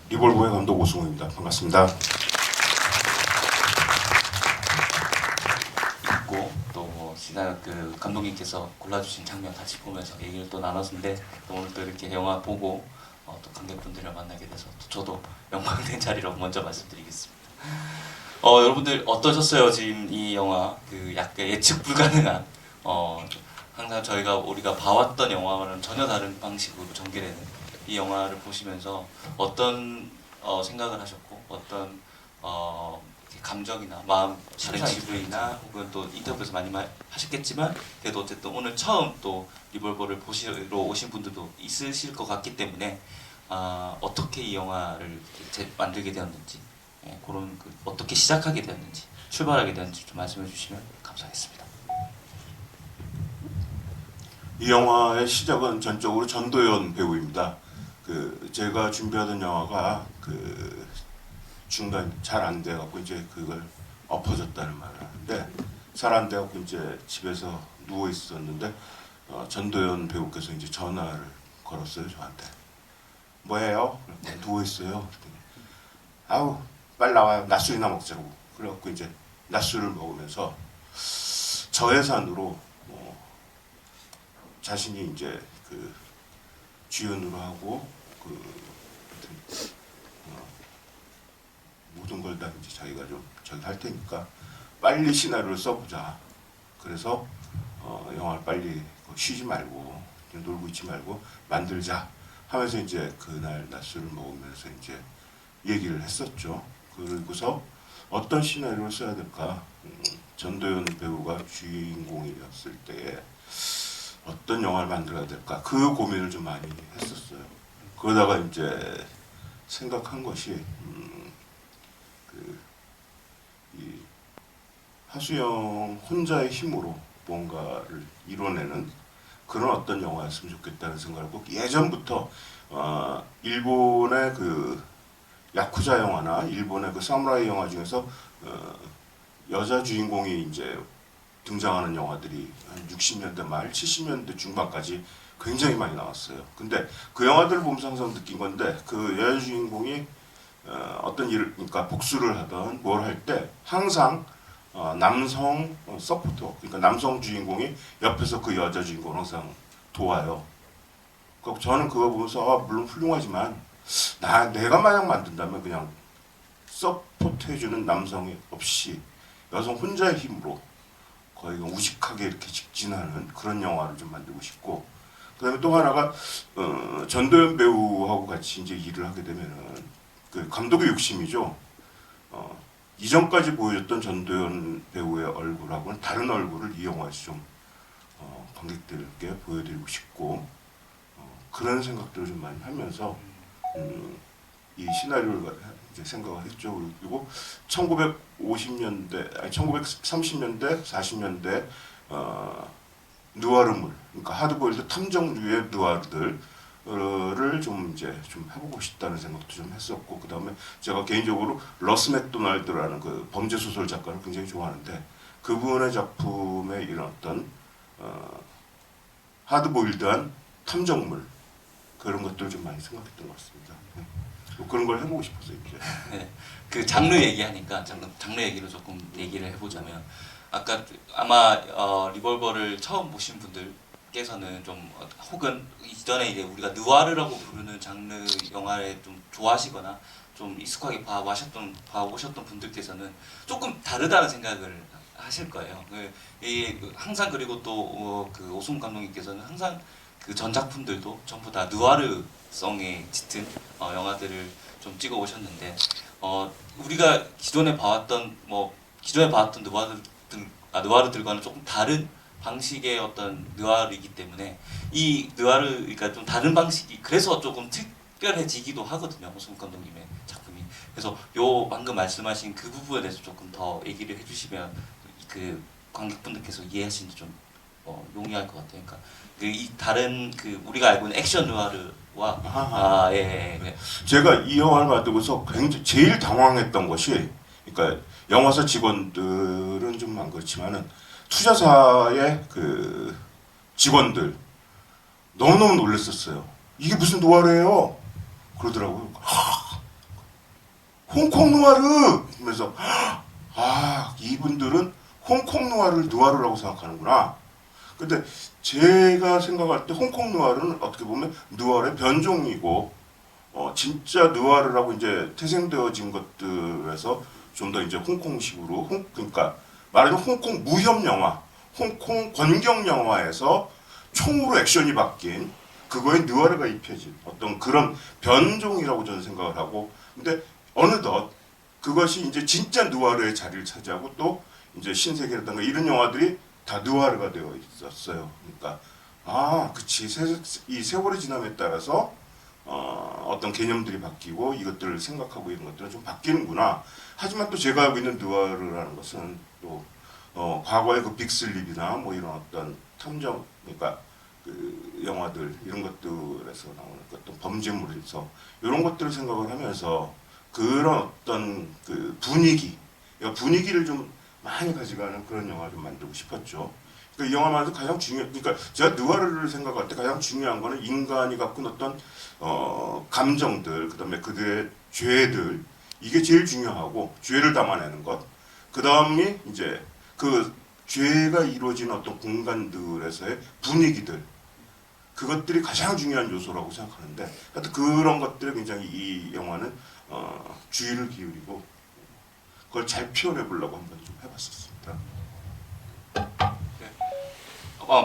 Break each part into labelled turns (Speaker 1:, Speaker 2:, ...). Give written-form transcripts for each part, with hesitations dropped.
Speaker 1: 리볼버의 감독 오승우입니다. 반갑습니다.
Speaker 2: 있고 또뭐 지난 그 감독님께서 골라주신 장면 같이 보면서 얘기를 또 나눴는데 또 오늘 또 이렇게 영화 보고 또 관객분들을 만나게 돼서 또 저도 영광된 자리라고 먼저 말씀드리겠습니다. 여러분들 어떠셨어요? 지금 이 영화 그 약간 예측 불가능한 항상 우리가 봐왔던 영화와는 전혀 다른 방식으로 전개되는 이 영화를 보시면서 어떤 생각을 하셨고 어떤 감정이나 마음 다른 지부이나 혹은 또 인터뷰에서 많이 하셨겠지만 그래도 어쨌든 오늘 처음 또 리볼버를 보시러 오신 분들도 있으실 것 같기 때문에 어떻게 이 영화를 만들게 되었는지 그런 어떻게 시작하게 되었는지 출발하게 되었는지 좀 말씀해 주시면 감사하겠습니다.
Speaker 1: 이 영화의 시작은 전적으로 전도연 배우입니다. 제가 준비하던 영화가 중간 잘 안 돼갖고 이제 그걸 엎어졌다는 말을 하는데 잘 안 돼갖고 이제 집에서 누워 있었는데 전도연 배우께서 이제 전화를 걸었어요 저한테. 뭐해요? 누워 있어요. 아우 빨리 나와요. 낮술이나 먹자고. 그래갖고 이제 낮술을 먹으면서 저예산으로 자신이 이제 주연으로 하고 모든 걸 다 이제 자기가 좀 저기 할 테니까 빨리 시나리오를 써보자. 그래서 영화를 빨리 쉬지 말고 놀고 있지 말고 만들자 하면서 이제 그날 낮술을 먹으면서 이제 얘기를 했었죠. 그리고서 어떤 시나리오를 써야 될까? 전도연 배우가 주인공이었을 때에 어떤 영화를 만들어야 될까? 그 고민을 좀 많이 했었어요. 그러다가 이제 생각한 것이 이 하수영 혼자의 힘으로 뭔가를 이뤄내는 그런 어떤 영화였으면 좋겠다는 생각을 하고 예전부터 일본의 야쿠자 영화나 일본의 사무라이 영화 중에서 여자 주인공이 이제 등장하는 영화들이 한 60년대 말 70년대 중반까지 굉장히 많이 나왔어요. 근데 그 영화들을 보면서 항상 느낀 건데 그 여자 주인공이 어떤 일을 그러니까 복수를 하던 뭘 할 때 항상 남성 서포터 그러니까 남성 주인공이 옆에서 그 여자 주인공을 항상 도와요. 그러니까 저는 그거 보면서 물론 훌륭하지만 내가 만약 만든다면 그냥 서포트 해주는 남성이 없이 여성 혼자의 힘으로 거의 우직하게 이렇게 직진하는 그런 영화를 좀 만들고 싶고 그다음에 또 하나가 전도연 배우하고 같이 이제 일을 하게 되면은 감독의 욕심이죠. 이전까지 보여줬던 전도연 배우의 얼굴하고는 다른 얼굴을 이 영화에서 좀 관객들께 보여드리고 싶고 그런 생각들을 좀 많이 하면서 이 시나리오를 이제 생각을 했죠. 그리고 1950년대, 아니 1930년대, 40년대 누아르물, 그러니까 하드보일드 탐정류의 누아르들을 좀 이제 좀 해보고 싶다는 생각도 좀 했었고, 그 다음에 제가 개인적으로 러스 맥도날드라는 그 범죄 소설 작가를 굉장히 좋아하는데 그분의 작품에 이런 어떤 하드보일드한 탐정물 그런 것들을 좀 많이 생각했던 것 같습니다. 그런 걸 해보고 싶었어요. 이제.
Speaker 2: 네, 그 장르 얘기하니까 장르 얘기로 조금 얘기를 해보자면 아까 아마 리볼버를 처음 보신 분들께서는 좀 혹은 이전에 이제 우리가 느와르라고 부르는 장르 영화를 좀 좋아하시거나 좀 익숙하게 봐오셨던 분들께서는 조금 다르다는 생각을 하실 거예요. 항상 그리고 또 오승훈 감독님께서는 항상 그 전작품들도 전부 다 느와르성에 짙은 영화들을 좀 찍어 오셨는데 우리가 기존에 봐왔던 느와르들과는 조금 다른 방식의 어떤 느와르이기 때문에 이 느와르가 좀 다른 방식이 그래서 조금 특별해지기도 하거든요. 오승훈 감독님의 작품이. 그래서 요 방금 말씀하신 그 부분에 대해서 조금 더 얘기를 해주시면 그 관객분들께서 이해하시는데 좀 용이할 것 같아요. 그러니까 이 다른 우리가 알고 있는 액션 느와르와 예.
Speaker 1: 제가 이 영화를 만들고서 굉장히 제일 당황했던 것이 그러니까 영화사 직원들은 좀 안 그렇지만은 투자사의 직원들 너무너무 놀랐었어요. 이게 무슨 노화래요? 그러더라고요. 홍콩 누아르 하면서 아 이분들은 홍콩 누아르라고 생각하는구나. 근데 제가 생각할 때 홍콩 누아르는 어떻게 보면 누아르의 변종이고 진짜 누아르라고 이제 태생되어진 것들에서 좀 더 이제 홍콩식으로 그러니까 말하자면 홍콩 무협 영화, 홍콩 권경 영화에서 총으로 액션이 바뀐 그거에 누아르가 입혀진 어떤 그런 변종이라고 저는 생각을 하고 근데 어느덧 그것이 이제 진짜 누아르의 자리를 차지하고 또 이제 신세계라든가 이런 영화들이 다 누아르가 되어 있었어요. 그러니까 아, 그치. 이 세월이 지남에 따라서 어떤 개념들이 바뀌고 이것들을 생각하고 이런 것들은 좀 바뀌는구나. 하지만 또 제가 알고 있는 누아르라는 것은 또 과거의 그 빅슬립이나 뭐 이런 어떤 탐정, 그러니까 그 영화들 이런 것들에서 나오는 어떤 범죄물에서 이런 것들을 생각을 하면서 그런 어떤 그 분위기를 좀 많이 가져가는 그런 영화를 좀 만들고 싶었죠. 그러니까 이 영화만에서 가장 그러니까 제가 누아르를 생각할 때 가장 중요한 거는 인간이 갖고 있는 어떤 감정들, 그다음에 그들의 죄들 이게 제일 중요하고 죄를 담아내는 것. 그다음이 이제 그 죄가 이루어지는 어떤 공간들에서의 분위기들. 그것들이 가장 중요한 요소라고 생각하는데 하여튼 그런 것들에 굉장히 이 영화는 주의를 기울이고 그걸 잘 표현해 보려고 한번 좀 해봤었습니다.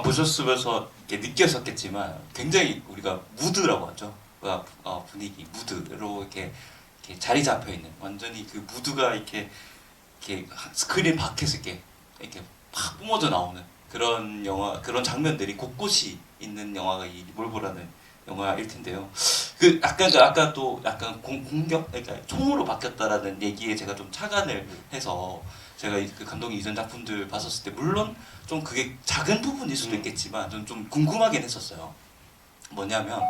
Speaker 2: 보셨으면서 이렇게 느꼈었겠지만 굉장히 우리가 무드라고 하죠. 분위기 무드로 이렇게 자리 잡혀 있는 완전히 그 무드가 이렇게 스크린 밖에서 이렇게 팍 뿜어져 나오는 그런 영화 그런 장면들이 곳곳이 있는 영화가 이 리볼버라는 영화일 텐데요. 아까 또 약간 공격 그러니까 총으로 바뀌었다라는 얘기에 제가 좀 착안을 해서 제가 그 감독의 이전 작품들 봤었을 때 물론 좀 그게 작은 부분일 수도 있겠지만 좀 궁금하긴 했었어요. 뭐냐면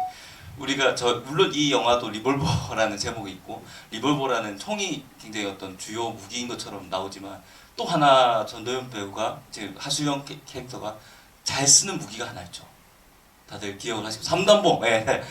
Speaker 2: 우리가 물론 이 영화도 리볼버라는 제목이 있고 리볼버라는 총이 굉장히 어떤 주요 무기인 것처럼 나오지만 또 하나 전도연 배우가 지금 하수영 캐릭터가 잘 쓰는 무기가 하나 있죠. 다들 기억을 하시고 삼단봉. 예.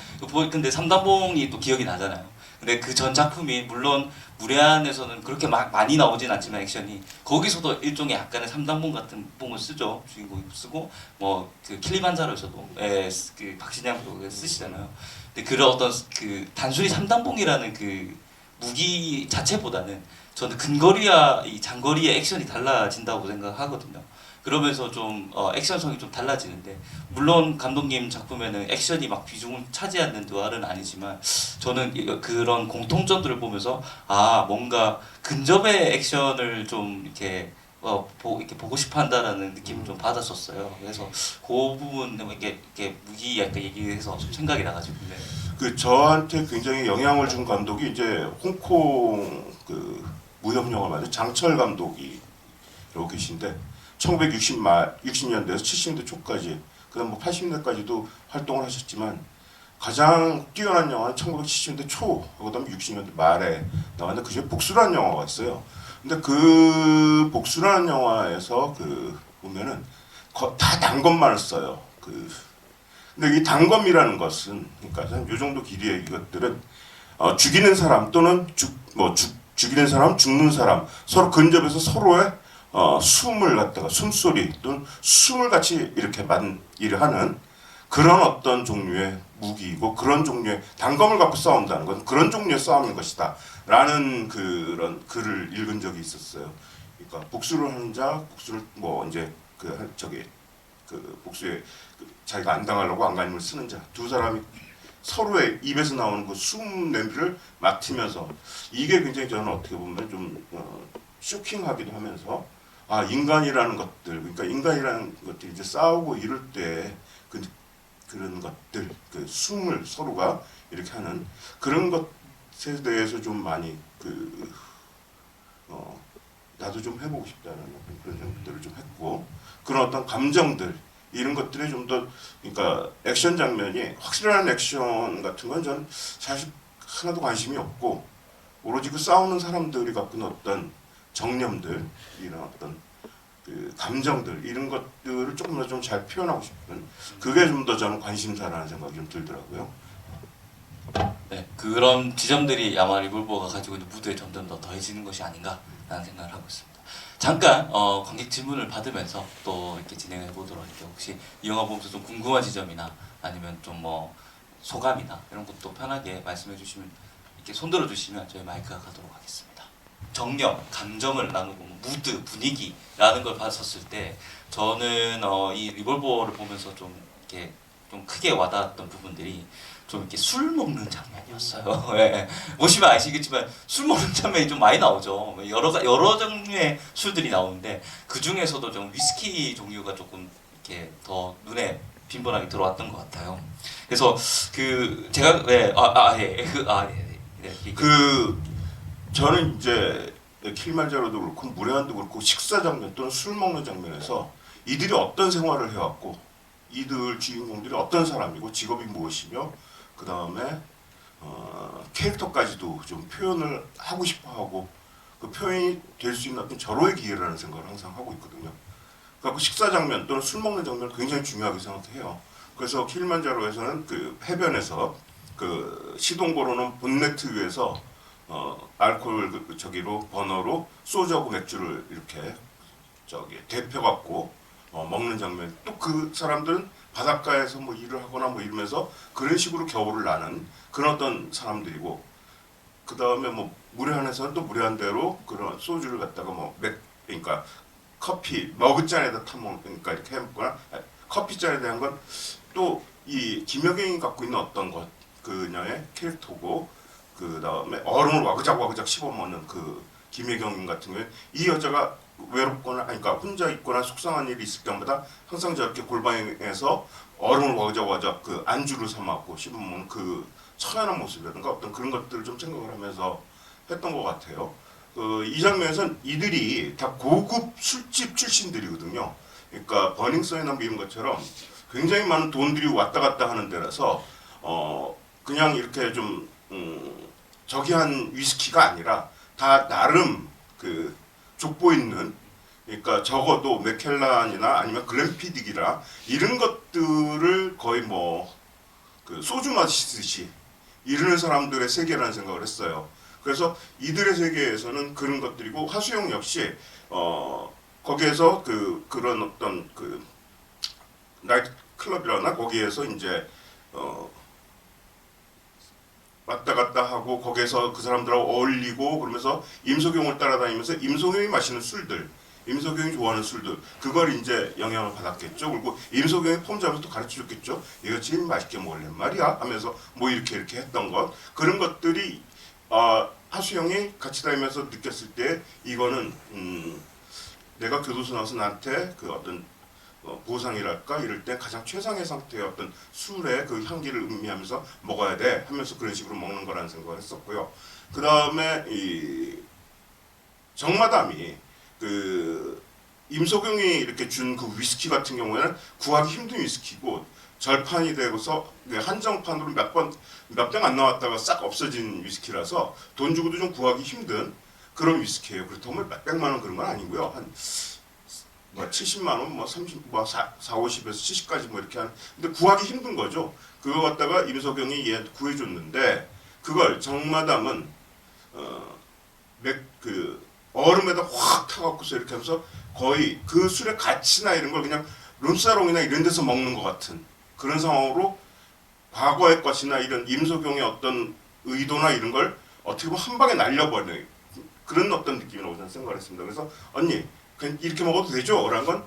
Speaker 2: 근데 삼단봉이 또 기억이 나잖아요. 근데 그 전 작품이 물론 무례한에서는 그렇게 막 많이 나오진 않지만 액션이 거기서도 일종의 약간의 삼단봉 같은 봉을 쓰죠. 주인공이 쓰고 뭐 그 킬리만자로에서도 그 박신양도 쓰시잖아요. 근데 그런 어떤 그 단순히 삼단봉이라는 그 무기 자체보다는 저는 근거리와 이 장거리의 액션이 달라진다고 생각하거든요. 그러면서 좀 액션성이 좀 달라지는데 물론 감독님 작품에는 액션이 막 비중을 차지하는 누아르는 아니지만 저는 그런 공통점들을 보면서 아 뭔가 근접의 액션을 좀 이렇게 이렇게 보고 싶어한다라는 느낌을 좀 받았었어요. 그래서 그 부분 이렇게 무기 약간 얘기해서 좀 생각이 나가지고 네.
Speaker 1: 그 저한테 굉장히 영향을 준 감독이 이제 홍콩 그 무협 영화 만든 장철 감독이라고 계신데 1960년대에서 70년대 초까지 그다음 뭐 80년대까지도 활동을 하셨지만 가장 뛰어난 영화는 1970년대 초 그다음에 60년대 말에 나왔는데 그중에 복수라는 영화가 있어요. 근데 그 복수라는 영화에서 그 보면은 다 단검만을 써요. 근데 이 단검이라는 것은 그러니까 요 정도 길이의 이것들은 죽이는 사람 또는 죽이는 사람, 죽는 사람 서로 근접해서 서로의 숨을 갖다가 숨소리 또는 숨을 같이 이렇게 일을 하는 그런 어떤 종류의 무기이고 그런 종류의 단검을 갖고 싸운다는 건 그런 종류의 싸움인 것이다 라는 그런 글을 읽은 적이 있었어요. 그러니까 복수를 하는 자, 복수를 뭐 이제 복수에 자기가 안 당하려고 안간힘을 쓰는 자 두 사람이 서로의 입에서 나오는 그 숨 냄새를 맡으면서 이게 굉장히 저는 어떻게 보면 좀 쇼킹하기도 하면서 아 인간이라는 것들 그러니까 인간이라는 것들이 이제 싸우고 이럴 때 그런 것들 그 숨을 서로가 이렇게 하는 그런 것에 대해서 좀 많이 나도 좀 해보고 싶다는 그런 생각들을 좀 했고 그런 어떤 감정들 이런 것들이 좀 더 그러니까 액션 장면이 확실한 액션 같은 건 저는 사실 하나도 관심이 없고 오로지 그 싸우는 사람들이 갖고 있는 어떤 정념들 이런 어떤 그 감정들 이런 것들을 조금 더 좀 잘 표현하고 싶은 그게 좀 더 저는 관심사라는 생각이 좀 들더라고요.
Speaker 2: 네. 그런 지점들이 아마 리볼버가 가지고 있는 무드에 점점 더 더해지는 것이 아닌가라는 생각을 하고 있습니다. 잠깐 관객 질문을 받으면서 또 이렇게 진행해 보도록 할게요. 혹시 이 영화 보면서 좀 궁금한 지점이나 아니면 좀 뭐 소감이나 이런 것도 편하게 말씀해 주시면, 이렇게 손들어 주시면 저희 마이크가 가도록 하겠습니다. 정력, 감정을 나누고 무드, 분위기라는 걸 봤었을 때 저는 이 리볼버를 보면서 좀 이렇게 좀 크게 와닿았던 부분들이 좀 이렇게 술 먹는 장면이었어요. 예. 보시면 아시겠지만 술 먹는 장면이 좀 많이 나오죠. 여러 종류의 술들이 나오는데 그 중에서도 좀 위스키 종류가 조금 이렇게 더 눈에 빈번하게 들어왔던 것 같아요. 그래서 그 제가
Speaker 1: 저는 이제 킬만자로도 그렇고 무례한도 그렇고 식사 장면 또는 술 먹는 장면에서 이들이 어떤 생활을 해왔고 이들 주인공들이 어떤 사람이고 직업이 무엇이며 그 다음에 캐릭터까지도 좀 표현을 하고 싶어하고 그 표현이 될 수 있는 어떤 절호의 기회라는 생각을 항상 하고 있거든요. 그래서 식사 장면 또는 술 먹는 장면을 굉장히 중요하게 생각해요. 그래서 킬만자로에서는 그 해변에서 그 시동거로는 본네트 위에서 알코올 저기로 버너로 소주하고 맥주를 이렇게 데펴갖고 먹는 장면. 또 그 사람들은 바닷가에서 뭐 일을 하거나 뭐 이러면서 그런 식으로 겨울을 나는 그런 어떤 사람들이고, 그 다음에 뭐 무례한에서는 또 무례한 대로 그런 소주를 갖다가 그러니까 커피 머그잔에다 타먹는, 그러니까 이렇게 해먹거나 커피잔에 대한 건 또 이 김여경이 갖고 있는 어떤 것 그녀의 캐릭터고, 그 다음에 얼음을 와그작 씹어먹는 그 김혜경 같은 경우에 이 여자가 외롭거나 그러니까 혼자 있거나 속상한 일이 있을 때마다 항상 저렇게 골방에서 얼음을 와그작 그 안주를 삼아갖고 씹어먹는 그 처연한 모습이라든가 어떤 그런 것들을 좀 생각을 하면서 했던 것 같아요. 이 장면에서는 이들이 다 고급 술집 출신들이거든요. 그러니까 버닝썬이나 뭐 이런 것처럼 굉장히 많은 돈들이 왔다 갔다 하는 데라서 그냥 이렇게 좀 저기한 위스키가 아니라 다 나름 그 족보 있는, 그러니까 적어도 맥켈란이나 아니면 글램피딕이라 이런 것들을 거의 뭐 그 소주 마시듯이 이르는 사람들의 세계라는 생각을 했어요. 그래서 이들의 세계에서는 그런 것들이고, 하수영 역시 거기에서 그런 어떤 그 나이트 클럽이라나 거기에서 이제 왔다 갔다 하고 거기에서 그 사람들하고 어울리고 그러면서 임석용을 따라다니면서 임석용이 마시는 술들, 임석용이 좋아하는 술들, 그걸 이제 영향을 받았겠죠. 그리고 임석용이 폼 잡아서 또 가르쳐 줬겠죠. 이거 제일 맛있게 먹을래 말이야 하면서 뭐 이렇게 했던 것, 그런 것들이 하수영이 같이 다니면서 느꼈을 때 이거는 내가 교도소 나와서 나한테 그 어떤 보상이랄까 이럴 때 가장 최상의 상태의 어떤 술의 그 향기를 음미하면서 먹어야 돼 하면서 그런 식으로 먹는 거라는 생각을 했었고요. 그 다음에 이 정마담이 그 임석용이 이렇게 준 그 위스키 같은 경우에는 구하기 힘든 위스키고, 절판이 되고서 한정판으로 몇 병 안 나왔다가 싹 없어진 위스키라서 돈 주고도 좀 구하기 힘든 그런 위스키예요. 그렇다고 몇백만 원 그런 건 아니고요. 한 70만 원, 50에서 70까지 뭐 이렇게 하는. 근데 구하기 힘든 거죠. 그거 갖다가 임석영이 얘 구해줬는데, 그걸 정마담은 그 얼음에다 확 타갖고서 이렇게 하면서 거의 그 술의 가치나 이런 걸 그냥 룸사롱이나 이런 데서 먹는 것 같은 그런 상황으로 과거의 것이나 이런 임석영의 어떤 의도나 이런 걸 어떻게 보면 한 방에 날려버리는 그런 어떤 느낌이라고 저는 생각을 했습니다. 그래서 언니 그냥 이렇게 먹어도 되죠? 라는 건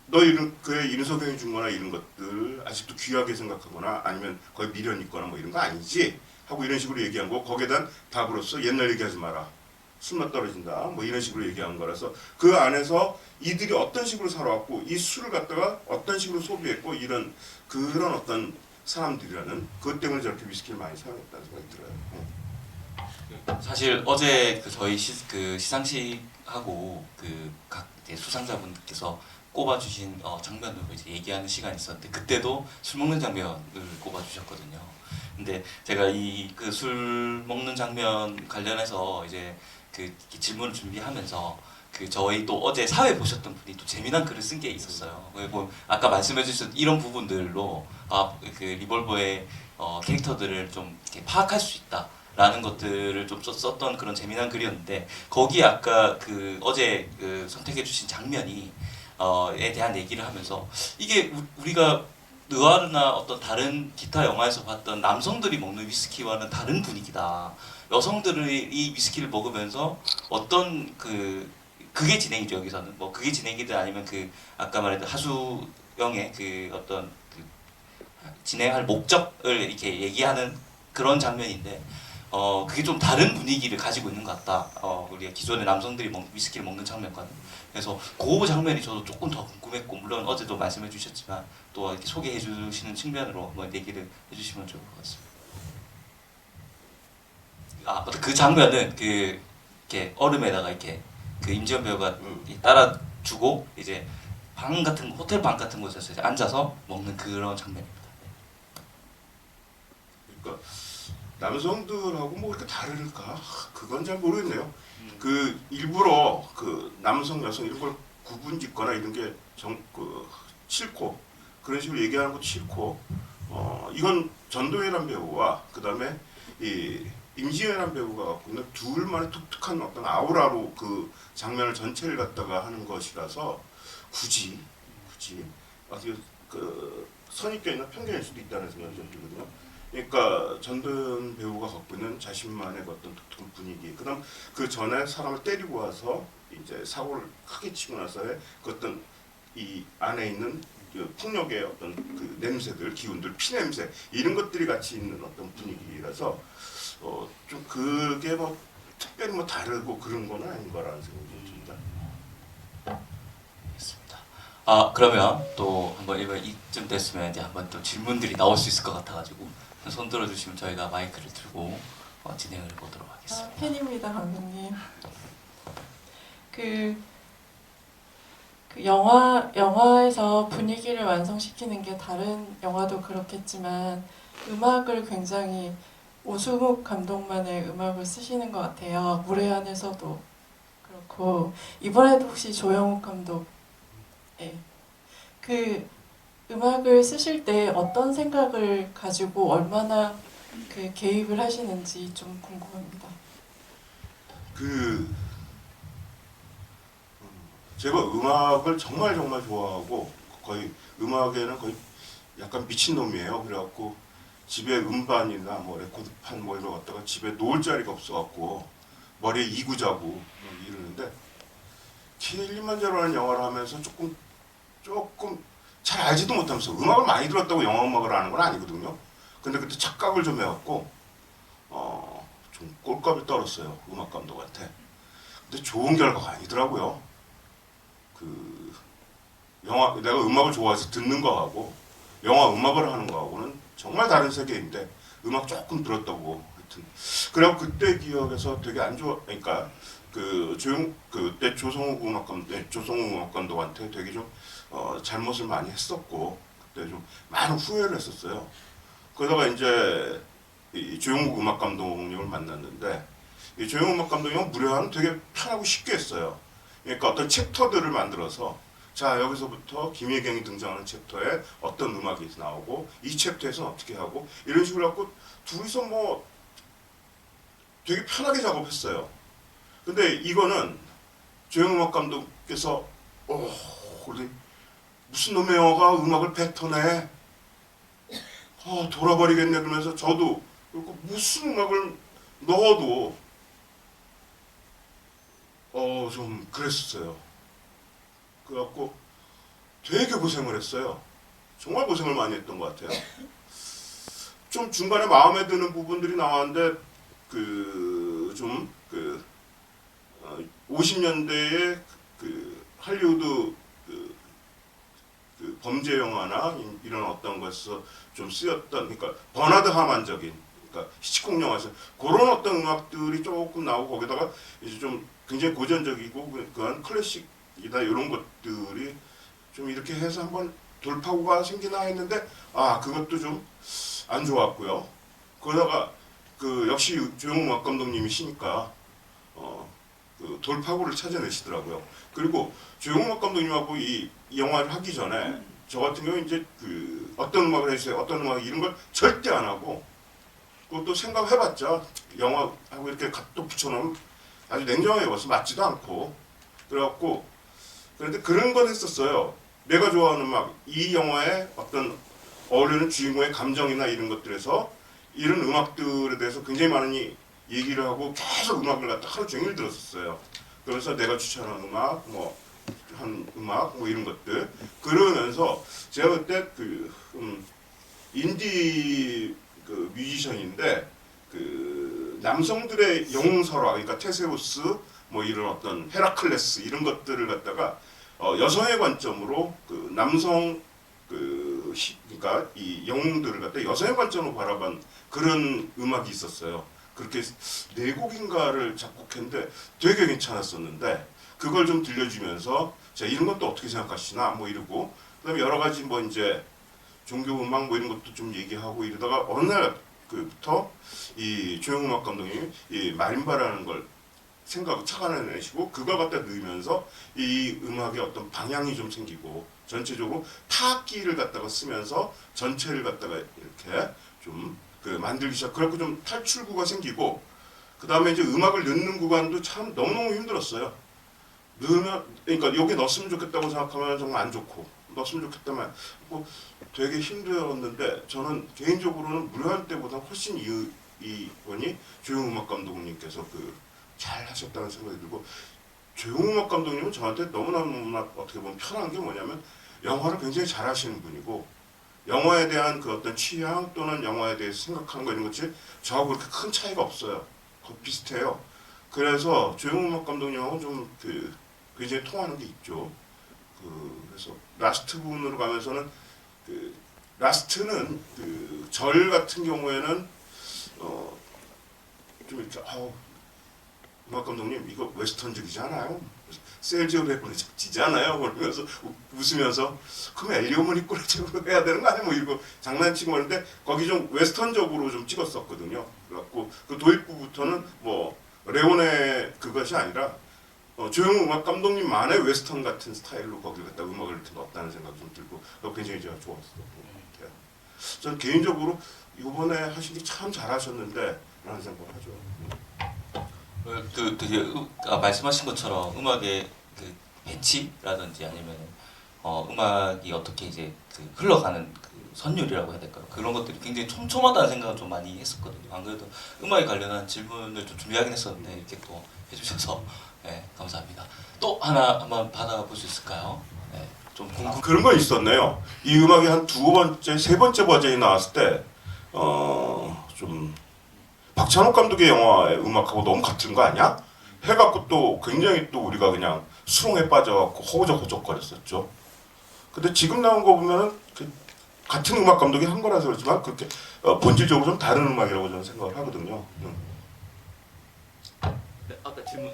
Speaker 1: 너 이런 그의 임석영이 준 거나 이런 것들 아직도 귀하게 생각하거나 아니면 거의 미련 있거나 뭐 이런 거 아니지? 하고 이런 식으로 얘기한 거, 거기에 대한 답으로서 옛날 얘기하지 마라. 술맛 떨어진다. 뭐 이런 식으로 얘기한 거라서 그 안에서 이들이 어떤 식으로 살아왔고 이 술을 갖다가 어떤 식으로 소비했고 이런 그런 어떤 사람들이라는 그것 때문에 저렇게 위스키를 많이 사용했다는 생각이 들어요.
Speaker 2: 사실 어제 저희 시상식하고 각 수상자분께서 꼽아주신 장면으로 이제 얘기하는 시간이 있었는데, 그때도 술 먹는 장면을 꼽아주셨거든요. 근데 제가 그 술 먹는 장면 관련해서 이제 그 질문을 준비하면서 그 저희 또 어제 사회 보셨던 분이 또 재미난 글을 쓴 게 있었어요. 그리고 아까 말씀해주신 이런 부분들로 그 리볼버의 캐릭터들을 좀 이렇게 파악할 수 있다라는 것들을 좀 썼던 그런 재미난 글이었는데 거기 아까 그 어제 그 선택해주신 장면이 에 대한 얘기를 하면서 이게 우리가 느와르나 어떤 다른 기타 영화에서 봤던 남성들이 먹는 위스키와는 다른 분위기다. 여성들이 이 위스키를 먹으면서 어떤 그게 진행이죠 여기서는 뭐 그게 진행이든 아니면 그 아까 말했던 하수영의 그 어떤 그 진행할 목적을 이렇게 얘기하는 그런 장면인데 그게 좀 다른 분위기를 가지고 있는 것 같다. 우리가 기존의 남성들이 위스키를 먹는 장면과는 그래서 그 장면이 저도 조금 더 궁금했고 물론 어제도 말씀해 주셨지만 또 이렇게 소개해 주시는 측면으로 한번 얘기를 해주시면 좋을 것 같습니다. 그 장면은 그 이렇게 얼음에다가 이렇게 그 임지연 배우가 따라주고 이제 방 같은 호텔 방 같은 곳에서 이제 앉아서 먹는 그런 장면입니다.
Speaker 1: 그러니까 남성들하고 뭐 이렇게 다를까? 그건 잘 모르겠네요. 그 일부러 그 남성 여성 이런 걸 구분짓거나 이런 게 싫고 그런 식으로 얘기하는 것도 싫고 이건 전도연이라는 배우와 그 다음에 이 임지연이라는 배우가 갖고 있는 둘만의 독특한 어떤 아우라로 그 장면을 전체를 갖다가 하는 것이라서 굳이 어떻게 그 선입견이나 편견일 수도 있다는 생각이 좀 들거든요. 그러니까 전도연 배우가 갖고 있는 자신만의 어떤 독특한 분위기, 그다음 그 전에 사람을 때리고 와서 이제 사고를 크게 치고 나서의 그 어떤 이 안에 있는 그 폭력의 어떤 그 냄새들, 기운들, 피 냄새 이런 것들이 같이 있는 어떤 분위기라서 좀 그게 뭐 특별히 뭐 다르고 그런 건 아닌 거라는 생각이 좀 듭니다.
Speaker 2: 알겠습니다. 그러면 또 한번 이쯤 됐으면 이제 한번 또 질문들이 나올 수 있을 것 같아가지고 손 들어주시면 저희가 마이크를 들고 진행을 해보도록 하겠습니다.
Speaker 3: 팬입니다, 감독님. 그 영화에서 분위기를 완성시키는 게 다른 영화도 그렇겠지만 음악을 굉장히 오수묵 감독만의 음악을 쓰시는 것 같아요. 물의 안에서도 그렇고 이번에도 혹시 조영욱 감독 그 음악을 쓰실 때 어떤 생각을 가지고 얼마나 그 개입을 하시는지 좀 궁금합니다.
Speaker 1: 제가 음악을 정말 좋아하고 거의 음악에는 거의 약간 미친놈이에요. 그래갖고 집에 음반이나 뭐 레코드판 뭐 이런 거 갖다가 집에 놓을 자리가 없어갖고 머리에 이고 자고 이러는데 킬리만자로라는 영화를 하면서 조금 잘 알지도 못하면서 음악을 많이 들었다고 영화 음악을 아는 건 아니거든요. 근데 그때 착각을 좀 해갖고 좀 꼴값이 떨었어요. 음악 감독한테. 근데 좋은 결과가 아니더라고요. 내가 음악을 좋아해서 듣는 거하고 영화 음악을 하는 거하고는 정말 다른 세계인데 음악 조금 들었다고 하여튼 그래고 그때 기억에서 되게 안 좋아. 그러니까 그때 조성욱 음악 감독한테 되게 좀 잘못을 많이 했었고 그때 좀 많은 후회를 했었어요. 그러다가 이제 이 조용욱 음악 감독님을 만났는데 이 조용욱 음악 감독님은 무료하는 되게 편하고 쉽게 했어요. 그러니까 어떤 챕터들을 만들어서 자 여기서부터 김혜경이 등장하는 챕터에 어떤 음악이 나오고 이 챕터에서 어떻게 하고 이런 식으로 갖고 둘이서 뭐 되게 편하게 작업했어요. 근데 이거는 조영우 음악 감독께서 우리 무슨 놈의 영화가 음악을 뱉어내 돌아버리겠네 그러면서 저도 무슨 음악을 넣어도 좀 그랬었어요. 그래갖고 되게 고생을 했어요. 정말 고생을 많이 했던 것 같아요. 좀 중간에 마음에 드는 부분들이 나왔는데 50년대의 할리우드 범죄 영화나 이런 어떤 것에서 좀 쓰였던 그러니까 버나드 하만적인 그러니까 히치콕 영화에서 그런 어떤 음악들이 조금 나오고 거기다가 이제 좀 굉장히 고전적이고 그런 클래식이나 이런 것들이 좀 이렇게 해서 한번 돌파구가 생기나 했는데 그것도 좀 안 좋았고요. 그러다가 역시 조용욱 음악 감독님이시니까 그 돌파구를 찾아내시더라고요. 그리고 조용욱 감독님하고 이 영화를 하기 전에 저 같은 경우 이제 그 어떤 음악을 해주세요, 어떤 음악 이런 걸 절대 안 하고 그것도 생각해봤자 영화하고 이렇게 또 붙여놓으면 아주 냉정하게 봐서 맞지도 않고 그래갖고 그런데 그런 건 했었어요. 내가 좋아하는 음악, 이 영화의 어떤 어울리는 주인공의 감정이나 이런 것들에서 이런 음악들에 대해서 굉장히 많은 얘기를 하고 계속 음악을 갖다 하루 종일 들었었어요. 그래서 내가 추천한 음악, 한 음악, 이런 것들 그러면서 제가 그때 인디 뮤지션인데 남성들의 영웅설화, 그러니까 테세우스, 이런 어떤 헤라클레스 이런 것들을 갖다가 여성의 관점으로 남성 그러니까 이 영웅들을 갖다 여성의 관점으로 바라본 그런 음악이 있었어요. 그렇게 네 곡인가를 작곡했는데 되게 괜찮았었는데 그걸 좀 들려주면서 자 이런 것도 어떻게 생각하시나 이러고 그다음에 여러 가지 이제 종교 음악 이런 것도 좀 얘기하고 이러다가 어느 날부터 이 조용음악 감독님이 이 마림바라는 걸 착안해내시고 그걸 갖다 넣으면서 이 음악의 어떤 방향이 좀 생기고 전체적으로 타악기를 갖다가 쓰면서 전체를 갖다가 이렇게 좀 만들기 시작. 그래갖고 좀 탈출구가 생기고 그 다음에 이제 음악을 넣는 구간도 참 너무너무 힘들었어요. 그러니까 여기 넣었으면 좋겠다고 생각하면 정말 안 좋고 넣었으면 좋겠다면 되게 힘들었는데 저는 개인적으로는 무료할 때보다 훨씬 이번이 조용음악 감독님께서 잘 하셨다는 생각이 들고 조용음악 감독님은 저한테 너무나 어떻게 보면 편한 게 뭐냐면 영화를 굉장히 잘 하시는 분이고 영화에 대한 그 어떤 취향 또는 영화에 대해서 생각하는 거 이런 것이 저하고 그렇게 큰 차이가 없어요. 거의 비슷해요. 그래서 조용음악 감독님하고 좀 굉장히 통하는 게 있죠. 그래서 라스트 부분으로 가면서는 라스트는 절 같은 경우에는 좀 이렇게 음악 감독님 이거 웨스턴적이잖아요. 셀지오 레콘이 잡지잖아요. 그러면서 웃으면서 그럼 엘리오 모리코네로 해야 되는 거 아니야? 이러고 장난치고 하는데 거기 좀 웨스턴적으로 좀 찍었었거든요. 그래갖고 그 도입부부터는 레오네 그것이 아니라 조용음악 감독님만의 웨스턴 같은 스타일로 거기를 갖다 음악을 이렇게 넣었다는 생각이 좀 들고 굉장히 제가 좋았어요. 저는 개인적으로 이번에 하신 게 참 잘하셨는데 라는 생각을 하죠.
Speaker 2: 되게 말씀하신 것처럼 음악의 배치라든지 아니면 음악이 어떻게 이제 흘러가는 선율이라고 해야 될까요? 그런 것들이 굉장히 촘촘하다는 생각을 좀 많이 했었거든요. 안 그래도 음악에 관련한 질문을 좀 준비하긴 했었는데 이렇게 또 해주셔서 네, 감사합니다. 또 하나 한번 받아볼 수 있을까요? 네, 좀 궁금.
Speaker 1: 그런 건 있었네요. 이 음악이 한 두 번째, 세 번째 버전이 나왔을 때 좀 박찬욱 감독의 영화의 음악하고 너무 같은 거 아니야? 해갖고 또 굉장히 또 우리가 그냥 수렁에 빠져갖고 허우적허적거렸었죠. 근데 지금 나온 거 보면은 같은 음악 감독이 한 거라서 그렇지만 그렇게 본질적으로 좀 다른 음악이라고 저는 생각을 하거든요.
Speaker 2: 네, 아까 질문.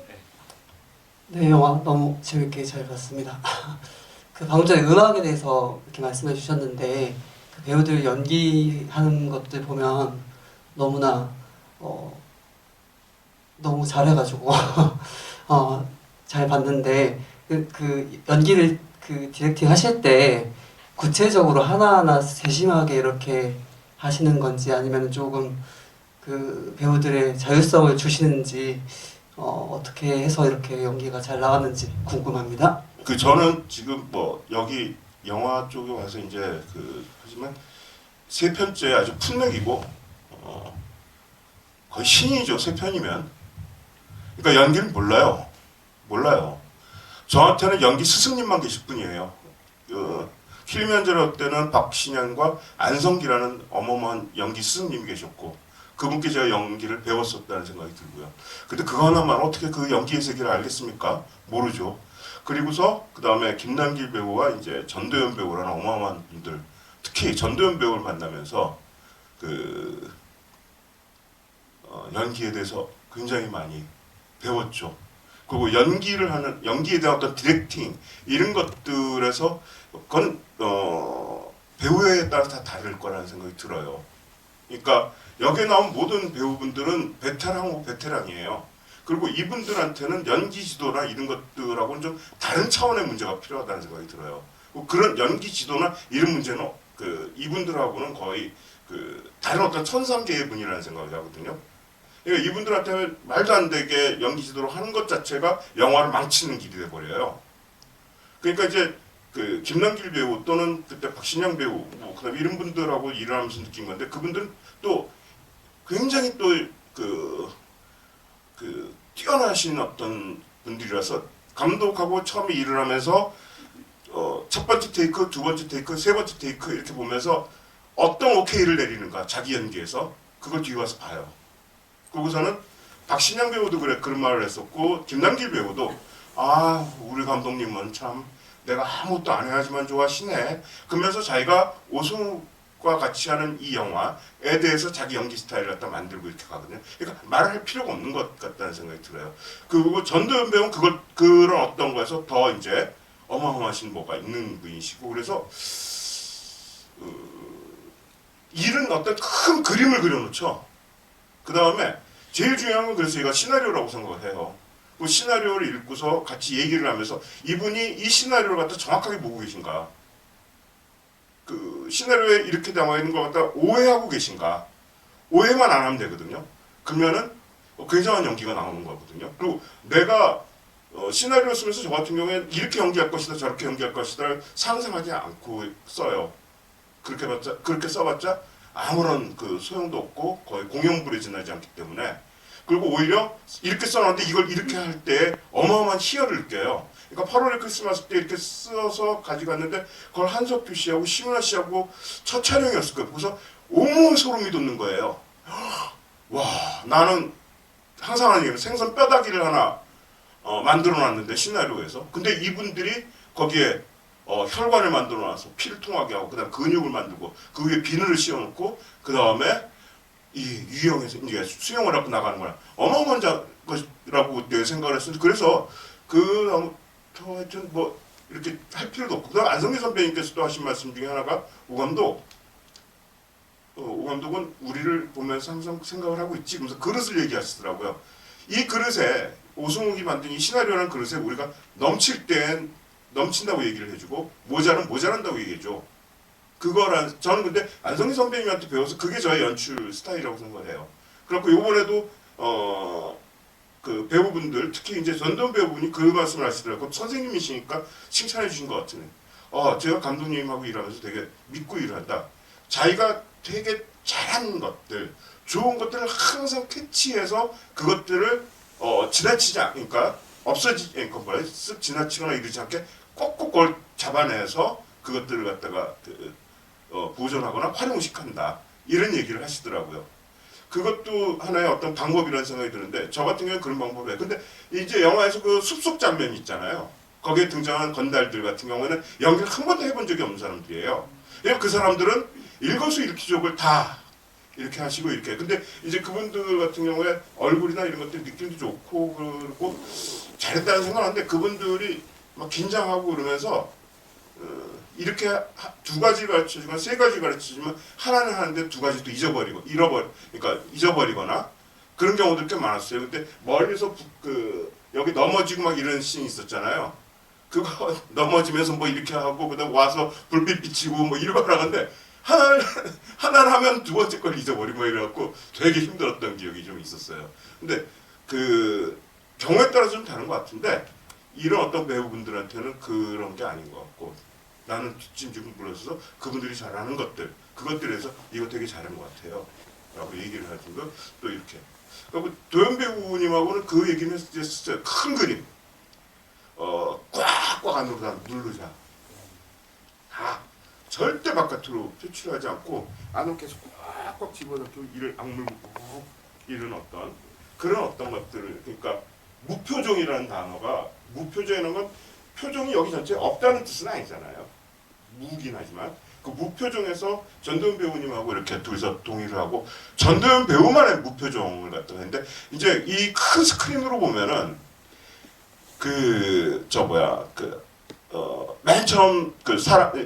Speaker 4: 네, 영화 너무 재밌게 잘 봤습니다. 방금 전에 음악에 대해서 이렇게 말씀해 주셨는데 배우들 연기하는 것들 보면 너무나 너무 잘해가지고 잘 봤는데 그 연기를 디렉팅 하실 때 구체적으로 하나하나 세심하게 이렇게 하시는 건지 아니면 조금 배우들의 자율성을 주시는지 어떻게 해서 이렇게 연기가 잘 나왔는지 궁금합니다.
Speaker 1: 저는 지금 여기 영화 쪽에 와서 이제 하지만 세 편째 아주 풀맥이고 거의 신이죠. 세 편이면. 그러니까 연기를 몰라요. 저한테는 연기 스승님만 계실 뿐이에요. 킬리만자로 때는 박신양과 안성기라는 어마어마한 연기 스승님이 계셨고 그분께 제가 연기를 배웠었다는 생각이 들고요. 근데 그거 하나만 어떻게 그 연기의 세계를 알겠습니까? 모르죠. 그리고서 그 다음에 김남길 배우와 이제 전도연 배우라는 어마어마한 분들, 특히 전도연 배우를 만나면서 연기에 대해서 굉장히 많이 배웠죠. 그리고 연기에 대한 어떤 디렉팅 이런 것들에서 그건 배우에 따라서 다 다를 거라는 생각이 들어요. 그러니까 여기에 나온 모든 배우분들은 베테랑이에요. 그리고 이분들한테는 연기 지도나 이런 것들하고는 좀 다른 차원의 문제가 필요하다는 생각이 들어요. 그런 연기 지도나 이런 문제는 그 이분들하고는 거의 그 다른 어떤 천상계의 분이라는 생각을 하거든요. 그러니까 이분들한테 말도 안 되게 연기 지도를 하는 것 자체가 영화를 망치는 길이 돼 버려요. 그러니까 이제 그 김남길 배우 또는 그때 박신양 배우 뭐 그다음에 이런 분들하고 일을 하면서 느낀 건데 그분들은 또 굉장히 또 그 뛰어나신 어떤 분들이라서 감독하고 처음에 일을 하면서 첫 번째 테이크, 두 번째 테이크, 세 번째 테이크 이렇게 보면서 어떤 오케이를 내리는가 자기 연기에서 그걸 뒤에 와서 봐요. 그러고서는 박신양 배우도 그런 말을 했었고 김남길 배우도 아 우리 감독님은 참 내가 아무것도 안 해야지만 좋아하시네. 그러면서 자기가 오승우과 같이 하는 이 영화에 대해서 자기 연기 스타일을 갖다 만들고 이렇게 가거든요. 그러니까 말할 필요가 없는 것 같다는 생각이 들어요. 그리고 전도연 배우는 그런 어떤 거에서 더 이제 어마어마하신 뭐가 있는 분이시고 그래서 이런 어떤 큰 그림을 그려놓죠. 그 다음에 제일 중요한 건 그래서 얘가 시나리오라고 생각을 해요. 그 시나리오를 읽고서 같이 얘기를 하면서 이분이 이 시나리오를 갖다 정확하게 보고 계신가, 그 시나리오에 이렇게 나와 있는 것 갖다 오해하고 계신가, 오해만 안 하면 되거든요. 그러면은 굉장한 연기가 나오는 거거든요. 그리고 내가 시나리오 쓰면서 저 같은 경우에는 이렇게 연기할 것이다 저렇게 연기할 것이다를 상상하지 않고 써요. 그렇게 써봤자 아무런 그 소용도 없고 거의 공연불에 지나지 않기 때문에. 그리고 오히려 이렇게 써놨는데 이걸 이렇게 할 때 어마어마한 희열을 느껴요. 그러니까 8월의 크리스마스 때 이렇게 써서 가져갔는데 그걸 한석규 씨하고 심은하 씨하고 첫 촬영이었을 거예요. 그래서 온몸 소름이 돋는 거예요. 와, 나는 항상 하는 얘기는 생선 뼈다귀를 하나 만들어놨는데 시나리오에서. 근데 이분들이 거기에 혈관을 만들어놔서 피를 통하게 하고 그다음 근육을 만들고 그 위에 비늘을 씌워놓고 그 다음에 이 유형에서 이제 수영을 하고 나가는 거야. 어마어마한 것이라고 내가 생각을 했습니다. 그래서 하여튼 뭐 이렇게 할 필요도 없고 그다음 안성기 선배님께서도 하신 말씀 중에 하나가 오 감독은 우리를 보면서 항상 생각을 하고 있지. 그러면서 그릇을 얘기하시더라고요. 이 그릇에 오승욱이 만든 이 시나리오라는 그릇에 우리가 넘칠 땐 넘친다고 얘기를 해주고 모자란다고 얘기해줘. 그거란 저는 근데 안성기 선배님한테 배워서 그게 저의 연출 스타일이라고 생각을 해요. 그렇고 이번에도 그 배우분들 특히 이제 전도연 배우분이 그 말씀을 하시더라고요. 선생님이시니까 칭찬해 주신 것 같으네. 제가 감독님하고 일하면서 되게 믿고 일한다. 자기가 되게 잘하는 것들, 좋은 것들을 항상 캐치해서 그것들을 지나치지 않으니까 쓱 지나치거나 이러지 않게 꼭꼭 그걸 잡아내서 그것들을 갖다가 보존하거나 활용식한다. 이런 얘기를 하시더라고요. 그것도 하나의 어떤 방법이라는 생각이 드는데 저 같은 경우는 그런 방법이에요. 근데 이제 영화에서 그 숲속 장면 있잖아요. 거기에 등장하는 건달들 같은 경우에는 연기를 한 번도 해본 적이 없는 사람들이에요. 그 사람들은 일거수일투족을 다 이렇게 하시고 이렇게. 근데 이제 그분들 같은 경우에 얼굴이나 이런 것들 느낌도 좋고 그리고 잘했다는 생각하는데 그분들이 막 긴장하고 그러면서 이렇게 두 가지 가르쳐주거나 세 가지 가르쳐주면 하나는 하는데 두 가지도 그러니까 잊어버리거나 그런 경우들 꽤 많았어요. 근데 멀리서 여기 넘어지고 막 이런 씬이 있었잖아요. 그거 넘어지면서 뭐 이렇게 하고 그다음 와서 불빛 비치고 뭐 이러고 하는데 하나를 하면 두 번째 걸 잊어버리고 뭐 이래갖고 되게 힘들었던 기억이 좀 있었어요. 근데 그 경우에 따라서 좀 다른 것 같은데 이런 어떤 배우분들한테는 그런 게 아닌 것 같고 나는 뒷짐 지금 불러서 그분들이 잘하는 그것들에서 이거 되게 잘한 것 같아요 라고 얘기를 하신 거 또 이렇게. 그리고 도연 배우님하고는 그 얘기는 했었어요. 큰 그림 꽉꽉 안으로 다 누르자. 절대 바깥으로 표출하지 않고 안으로 계속 꽉꽉 집어넣고 이를 악물고 이런 그런 어떤 것들을. 그러니까 무표정이라는 단어가, 무표정이라는 건 표정이 여기 전체에 없다는 뜻은 아니잖아요. 무긴 하지만 그 무표정에서 전도연 배우님하고 이렇게 둘이서 동의를 하고 전도연 배우만의 무표정을 갖다 했는데 이제 이 큰 스크린으로 보면은 맨 처음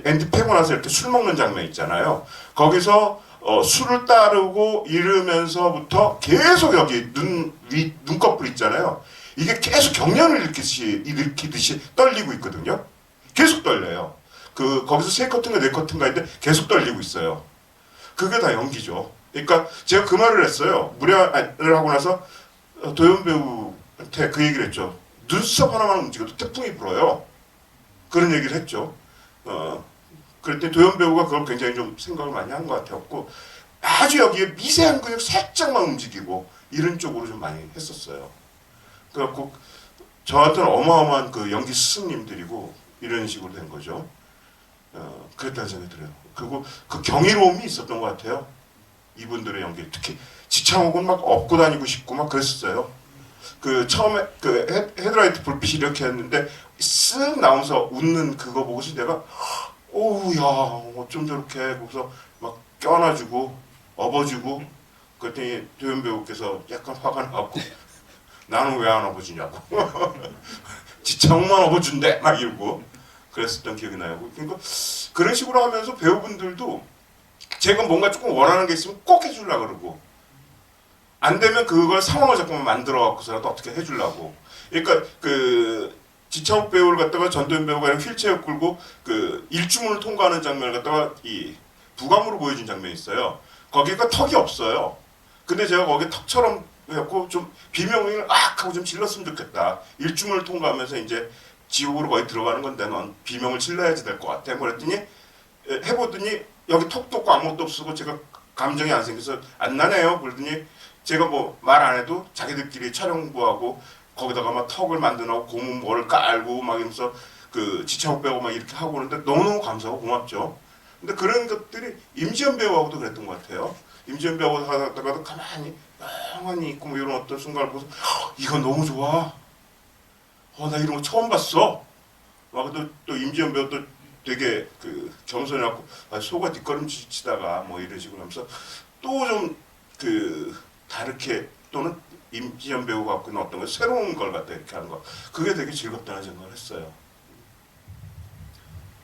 Speaker 1: 앤디 패고 나서 이렇게 술 먹는 장면 있잖아요. 거기서 술을 따르고 이러면서부터 계속 여기 눈꺼풀 있잖아요. 이게 계속 경련을 일으키듯이 떨리고 있거든요. 계속 떨려요. 거기서 3커튼가 4커튼가 있는데 계속 떨리고 있어요. 그게 다 연기죠. 그러니까 제가 그 말을 했어요. 무례를 하고 나서 도연 배우한테 그 얘기를 했죠. 눈썹 하나만 움직여도 태풍이 불어요. 그런 얘기를 했죠. 그랬더니 도연 배우가 그걸 굉장히 좀 생각을 많이 한 것 같았고, 아주 여기에 미세한 근육 살짝만 움직이고 이런 쪽으로 좀 많이 했었어요. 그래갖고 저한테는 어마어마한 그 연기 스승님들이고 이런 식으로 된 거죠. 그랬다는 생각이 들어요. 그리고 그 경이로움이 있었던 것 같아요. 이분들의 연기, 특히 지창욱은 막 업고 다니고 싶고 막 그랬었어요. 그 처음에 그 헤드라이트 불빛이 이렇게 했는데 쓱 나오면서 웃는 그거 보고서 내가 오우야 어쩜 저렇게 거기서 막 껴안아주고 업어주고, 그랬더니 도연 배우께서 약간 화가 나고 나는 왜 안 업어주냐고 지창욱만 업어준대 막 이러고 그랬었던 기억이 나요. 그러니까 그런 식으로 하면서 배우분들도 제가 뭔가 조금 원하는 게 있으면 꼭 해주려고 그러고, 안 되면 그걸 상황을 자꾸만 만들어 갖고서라도 어떻게 해주려고. 그러니까 그 지창욱 배우를 갖다가 전도연 배우가 휠체어 끌고 그 일주문을 통과하는 장면을 갖다가 이 부감으로 보여준 장면이 있어요. 거기가 턱이 없어요. 근데 제가 거기 턱처럼 해갖고 좀 비명을 악 하고 좀 질렀으면 좋겠다. 일주문을 통과하면서 이제 지옥으로 거의 들어가는 건데 넌 비명을 질러야지 될 것 같아. 그랬더니 해보더니 여기 턱도 없고 아무것도 없고 제가 감정이 안 생겨서 안 나네요. 그러더니 제가 뭐 말 안 해도 자기들끼리 촬영부하고 거기다가 막 턱을 만들어놓고 고문 뭐를 깔고 막 이러면서 그 지창욱 배우고 막 이렇게 하고 그러는데 너무너무 감사하고 고맙죠. 근데 그런 것들이 임지연 배우하고도 그랬던 것 같아요. 임지연 배우하고 하다가도 가만히 있고 뭐 이런 어떤 순간을 보고서 이거 너무 좋아. 나 이런 거 처음 봤어. 막 또 임지연 배우도 되게 그 겸손해갖고 소가 뒷걸음질 치다가 뭐 이런 식으로 하면서 또 좀 그 다르게 또는 임지연 배우가 갖고 있는 어떤 거 새로운 걸 갖다 이렇게 하는 거, 그게 되게 즐겁다는 생각을 했어요.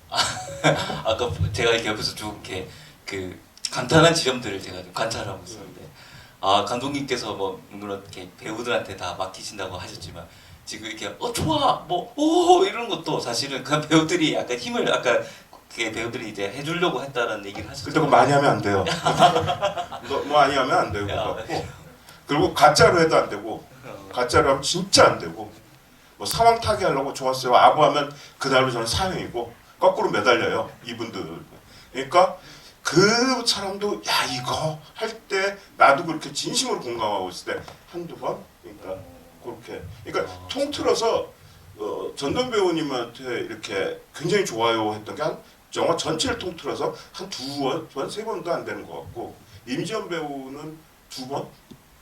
Speaker 2: 아까 제가 이렇게 옆에서 쭉 이렇게 그 감탄한 지점들을 제가 좀 관찰하고 있었는데, 감독님께서 뭐 물론 이렇게 배우들한테 다 맡기신다고 하셨지만 지금 이렇게 좋아 뭐 오 이런 것도 사실은 그 배우들이 약간 힘을 아까 그 배우들이 이제 해주려고 했다라는 얘기를
Speaker 1: 근데
Speaker 2: 하셨죠.
Speaker 1: 그거 많이 하면 안 돼요. 너 많이 하면 안 되고 같고, 그리고 가짜로 해도 안 되고, 가짜로 하면 진짜 안 되고, 뭐 상황 타개하려고 좋았어요. 아부하면 그날로 저는 사형이고 거꾸로 매달려요 이분들. 그러니까 그 사람도 야 이거 할 때 나도 그렇게 진심으로 공감하고 있을 때 한두 번, 그러니까 그렇게, 그러니까 통틀어서 전돈 배우님한테 이렇게 굉장히 좋아요 했던 게 한 영화 전체를 통틀어서 한 2번, 3번도 안 되는 것 같고, 임지연 배우는 2번,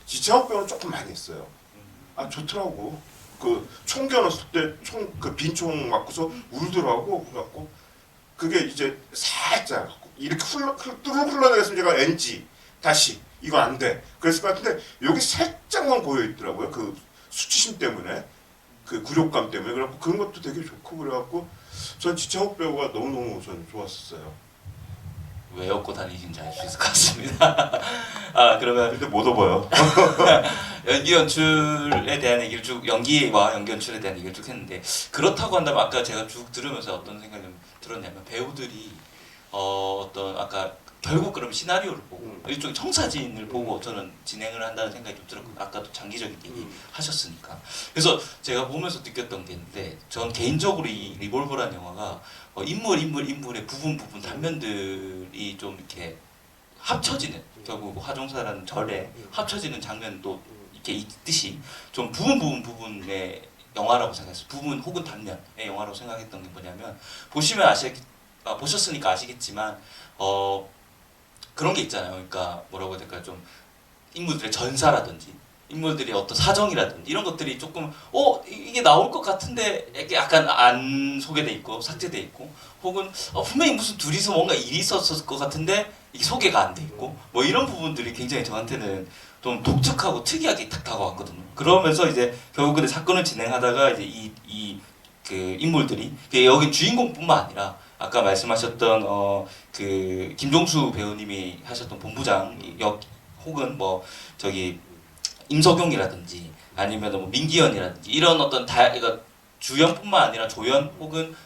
Speaker 1: 지창욱 배우는 조금 많이 했어요. 좋더라고. 그 총 겨눴을 때 그 빈총 맞고서 울더라고. 그래갖고 그게 이제 살짝 이렇게 흘러내렸으면 제가 NG 다시 이거 안 돼 그랬을 것 같은데 여기 살짝만 고여 있더라고요. 그 수치심 때문에, 그 굴욕감 때문에. 그래갖고 그런 것도 되게 좋고 그래갖고 전 지창욱 배우가 너무너무 전 좋았었어요.
Speaker 2: 왜 업고 다니신지 알 수 있을 것 같습니다. 그러면
Speaker 1: 근데 못 업어요.
Speaker 2: 연기 연출에 대한 얘기를 쭉, 연기와 연기 연출에 대한 얘기를 쭉 했는데, 그렇다고 한다면 아까 제가 쭉 들으면서 어떤 생각이 좀 들었냐면, 배우들이 어떤 아까 결국 그럼 시나리오를 보고 일종의 청사진을 보고 저는 진행을 한다는 생각이 좀 들었고, 아까도 장기적인 얘기 하셨으니까. 그래서 제가 보면서 느꼈던 게 있는데, 전 개인적으로 이 리볼버라는 영화가 인물의 부분 단면들이 좀 이렇게 합쳐지는, 결국 화종사라는 절에 합쳐지는 장면도 이렇게 있듯이 좀 부분의 영화라고 생각했어요. 부분 혹은 단면의 영화라고 생각했던 게 뭐냐면, 보셨으니까 아시겠지만 그런 게 있잖아요. 그러니까 뭐라고 해야 될까, 좀 인물들의 전사라든지 인물들의 어떤 사정이라든지 이런 것들이 조금 이게 나올 것 같은데 약간 안 소개돼 있고 삭제돼 있고, 혹은 분명히 무슨 둘이서 뭔가 일이 있었을 것 같은데 이게 소개가 안 돼 있고, 뭐 이런 부분들이 굉장히 저한테는 좀 독특하고 특이하게 탁 다가왔거든요. 그러면서 이제 결국 근데 사건을 진행하다가 이제 그 인물들이 여기 주인공뿐만 아니라 아까 말씀하셨던 그 김종수 배우님이 하셨던 본부장 역 혹은 뭐 저기 임석용이라든지 아니면 뭐 민기현이라든지 이런 어떤 이거 주연뿐만 아니라 조연 혹은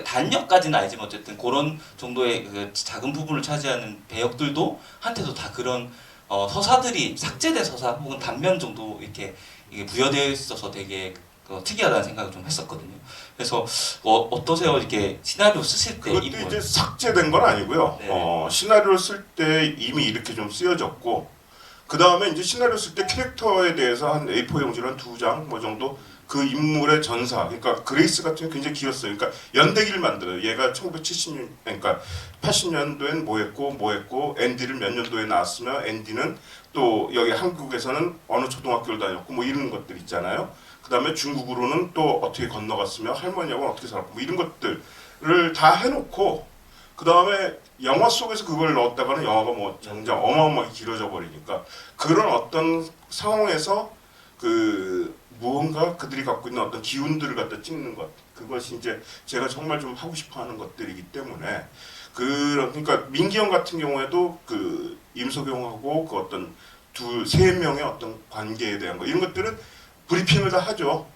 Speaker 2: 단역까지는 아니지만 어쨌든 그런 정도의 그 작은 부분을 차지하는 배역들도 한테도 다 그런 서사들이 삭제된 서사 혹은 단면 정도 이렇게 이게 부여되어 있어서 되게 특이하다는 생각을 좀 했었거든요. 그래서 어떠세요? 이렇게 시나리오 쓰실 때
Speaker 1: 그것도
Speaker 2: 이
Speaker 1: 이제 삭제된 건 아니고요.
Speaker 2: 네.
Speaker 1: 시나리오를 쓸 때 이미 이렇게 좀 쓰여졌고 그 다음에 이제 시나리오 쓸 때 캐릭터에 대해서 한 A4 용지로 한 2장 뭐 정도 그 인물의 전사, 그러니까 그레이스 같은 게 굉장히 길었어요. 그러니까 연대기를 만들어요. 얘가 1970년, 그러니까 80년도엔 뭐 했고, 앤디를 몇 년도에 나왔으며, 앤디는 또 여기 한국에서는 어느 초등학교를 다녔고, 뭐 이런 것들 있잖아요. 그 다음에 중국으로는 또 어떻게 건너갔으며, 할머니하고는 어떻게 살았고, 뭐 이런 것들을 다 해놓고, 그 다음에 영화 속에서 그걸 넣었다가는 영화가 뭐 정작 어마어마하게 길어져 버리니까, 그런 어떤 상황에서 그 무언가 그들이 갖고 있는 어떤 기운들을 갖다 찍는 것, 그것이 이제 제가 정말 좀 하고 싶어하는 것들이기 때문에 그러니까 민기영 같은 경우에도 그 임석용하고 그 어떤 세 명의 어떤 관계에 대한 거 이런 것들은 브리핑을 다 하죠.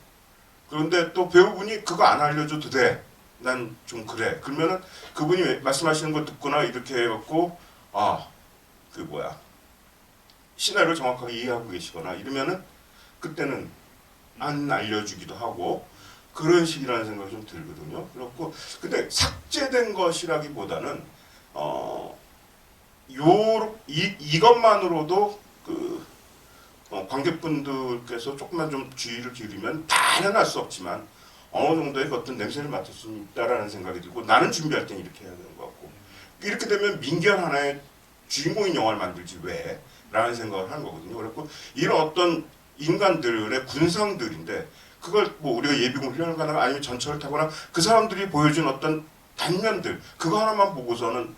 Speaker 1: 그런데 또 배우분이 그거 안 알려줘도 돼. 난 좀 그래. 그러면은 그분이 말씀하시는 거 듣거나 이렇게 해갖고 그 뭐야 시나리오를 정확하게 이해하고 계시거나 이러면은 그때는 안 알려주기도 하고 그런 식이라는 생각이 좀 들거든요. 그렇고 근데 삭제된 것이라기보다는 이것만으로도 그 관객분들께서 조금만 좀 주의를 기울이면 다는 할 수 없지만 어느 정도의 그 어떤 냄새를 맡을 수 있다라는 생각이 들고 나는 준비할 땐 이렇게 해야 되는 것 같고 이렇게 되면 민기현 하나의 주인공인 영화를 만들지 왜? 라는 생각을 하는 거거든요. 그래서 이런 어떤 인간들의 군상들인데 그걸 뭐 우리가 예비군 훈련을 가거나 아니면 전철을 타거나 그 사람들이 보여준 어떤 단면들 그거 하나만 보고서는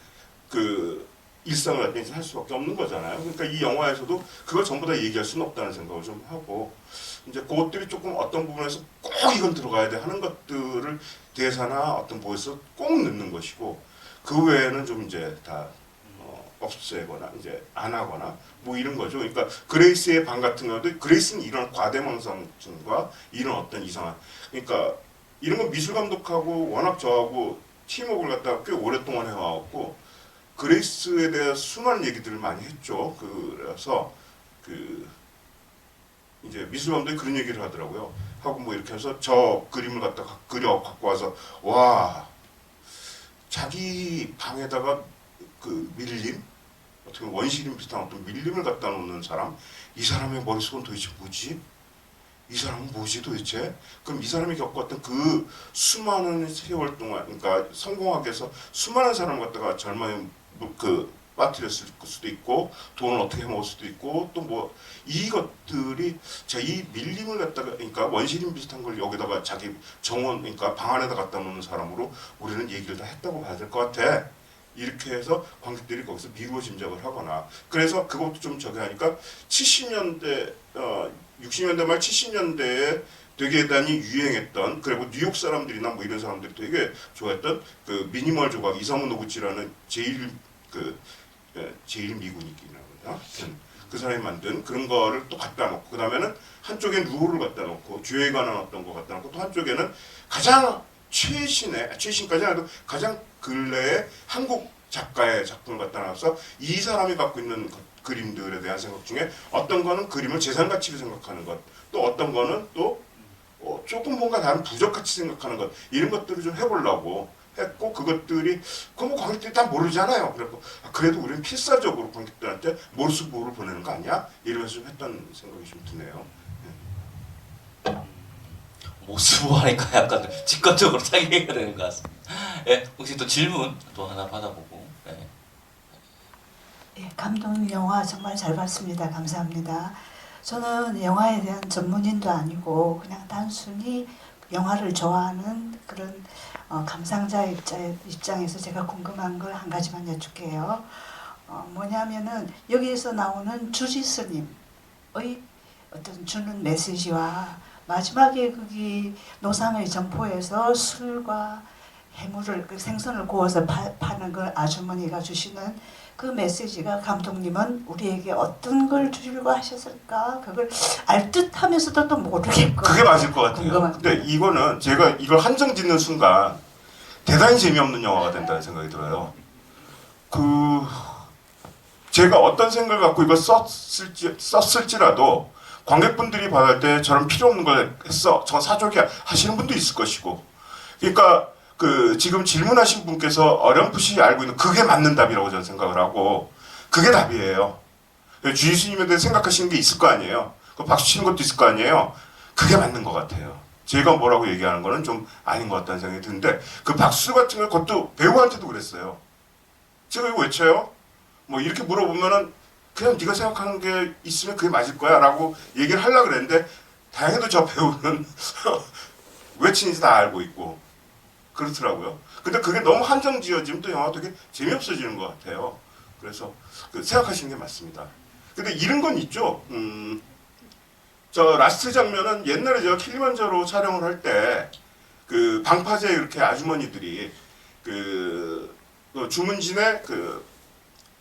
Speaker 1: 그 일상을 할 수밖에 없는 거잖아요. 그러니까 이 영화에서도 그걸 전부 다 얘기할 수는 없다는 생각을 좀 하고 이제 그것들이 조금 어떤 부분에서 꼭 이건 들어가야 돼 하는 것들을 대사나 어떤 뭐에서 꼭 넣는 것이고 그 외에는 좀 이제 다 없애거나 이제 안 하거나 뭐 이런 거죠. 그러니까 그레이스의 방 같은 경우도 그레이스는 이런 과대망상증과 이런 어떤 이상한 그러니까 이런 거 미술 감독하고 워낙 저하고 팀워크를 갖다가 꽤 오랫동안 해왔고 그레이스에 대해 수많은 얘기들을 많이 했죠. 그래서 그 이제 미술 감독이 그런 얘기를 하더라고요. 하고 뭐 이렇게 해서 저 그림을 갖다가 갖고 와서 와 자기 방에다가 그 밀림 어떻게 보면 원시림 비슷한 어떤 밀림을 갖다 놓는 사람 이 사람의 머릿속은 도대체 뭐지? 이 사람은 뭐지 도대체? 그럼 이 사람이 겪었던 그 수많은 세월 동안 그러니까 성공하기 위해서 수많은 사람을 갖다가 젊은 그 빠뜨렸을 수도 있고 돈을 어떻게 해먹을 수도 있고 또 뭐 이것들이 자 이 밀림을 갖다가 그러니까 원시림 비슷한 걸 여기다가 자기 정원 그러니까 방 안에다 갖다 놓는 사람으로 우리는 얘기를 다 했다고 봐야 될 것 같아. 이렇게 해서 관객들이 거기서 미루어 짐작을 하거나 그래서 그것도 좀 저기 하니까 70년대 60년대 말 70년대에 되게 대단히 유행했던 그리고 뉴욕 사람들이나 뭐 이런 사람들이 되게 좋아했던 그 미니멀 조각 이사무 노구치라는 제일 미군이기나 그 사람이 만든 그런 거를 또 갖다 놓고 그 다음에는 한쪽엔 루어를 갖다 놓고 주에 관한 어떤 거 갖다 놓고 또 한쪽에는 가장 최신까지 아니라도 가장 근래의 한국 작가의 작품을 갖다 놔서 이 사람이 갖고 있는 그림들에 대한 생각 중에 어떤 거는 그림을 재산가치로 생각하는 것, 또 어떤 거는 또 조금 뭔가 다른 부적같이 생각하는 것 이런 것들을 좀 해보려고 했고 그것들이 그뭐 관객들이 다 모르잖아요. 그래서 그래도 우리는 필사적으로 관객들한테 몰수보를 보내는 거 아니야? 이러면서 좀 했던 생각이 좀 드네요.
Speaker 2: 모습 하니까 약간 직관적으로 자기가 되는 것 같습니다. 예, 혹시 또 질문 또 하나 받아보고. 예.
Speaker 5: 예, 감동 영화 정말 잘 봤습니다. 감사합니다. 저는 영화에 대한 전문인도 아니고 그냥 단순히 영화를 좋아하는 그런 감상자 입장에서 제가 궁금한 걸 한 가지만 여쭐게요. 뭐냐면은 여기에서 나오는 주지스님의 어떤 주는 메시지와 마지막에 거기 노상의 점포에서 술과 해물을 그 생선을 구워서 파는 그 아주머니가 주시는 그 메시지가 감독님은 우리에게 어떤 걸 주려고 하셨을까 그걸 알 듯하면서도 또 모르겠고
Speaker 1: 그게 맞을 것 같아요.
Speaker 5: 궁금합니다.
Speaker 1: 근데 이거는 제가 이걸 한정 짓는 순간 대단히 재미없는 영화가 된다는 생각이 들어요. 제가 어떤 생각을 갖고 이걸 썼을지라도 관객분들이 받을 때 저런 필요 없는 걸 했어. 저 사족이야 하시는 분도 있을 것이고. 그러니까 지금 질문하신 분께서 어렴풋이 알고 있는 그게 맞는 답이라고 저는 생각을 하고 그게 답이에요. 주의 스님에 대해 생각하시는 게 있을 거 아니에요. 박수 치는 것도 있을 거 아니에요. 그게 맞는 것 같아요. 제가 뭐라고 얘기하는 거는 좀 아닌 것 같다는 생각이 드는데 그 박수 같은 걸 그것도 배우한테도 그랬어요. 제가 이거 왜 쳐요? 뭐 이렇게 물어보면은 그냥 네가 생각하는 게 있으면 그게 맞을 거야 라고 얘기를 하려고 그랬는데 다행히도 저 배우는 왜 치는지 다 알고 있고 그렇더라고요. 근데 그게 너무 한정 지어지면 또 영화가 되게 재미없어지는 것 같아요. 그래서 생각하시는 게 맞습니다. 근데 이런 건 있죠. 저 라스트 장면은 옛날에 제가 킬리만자로 촬영을 할 때 방파제 이렇게 아주머니들이 주문진의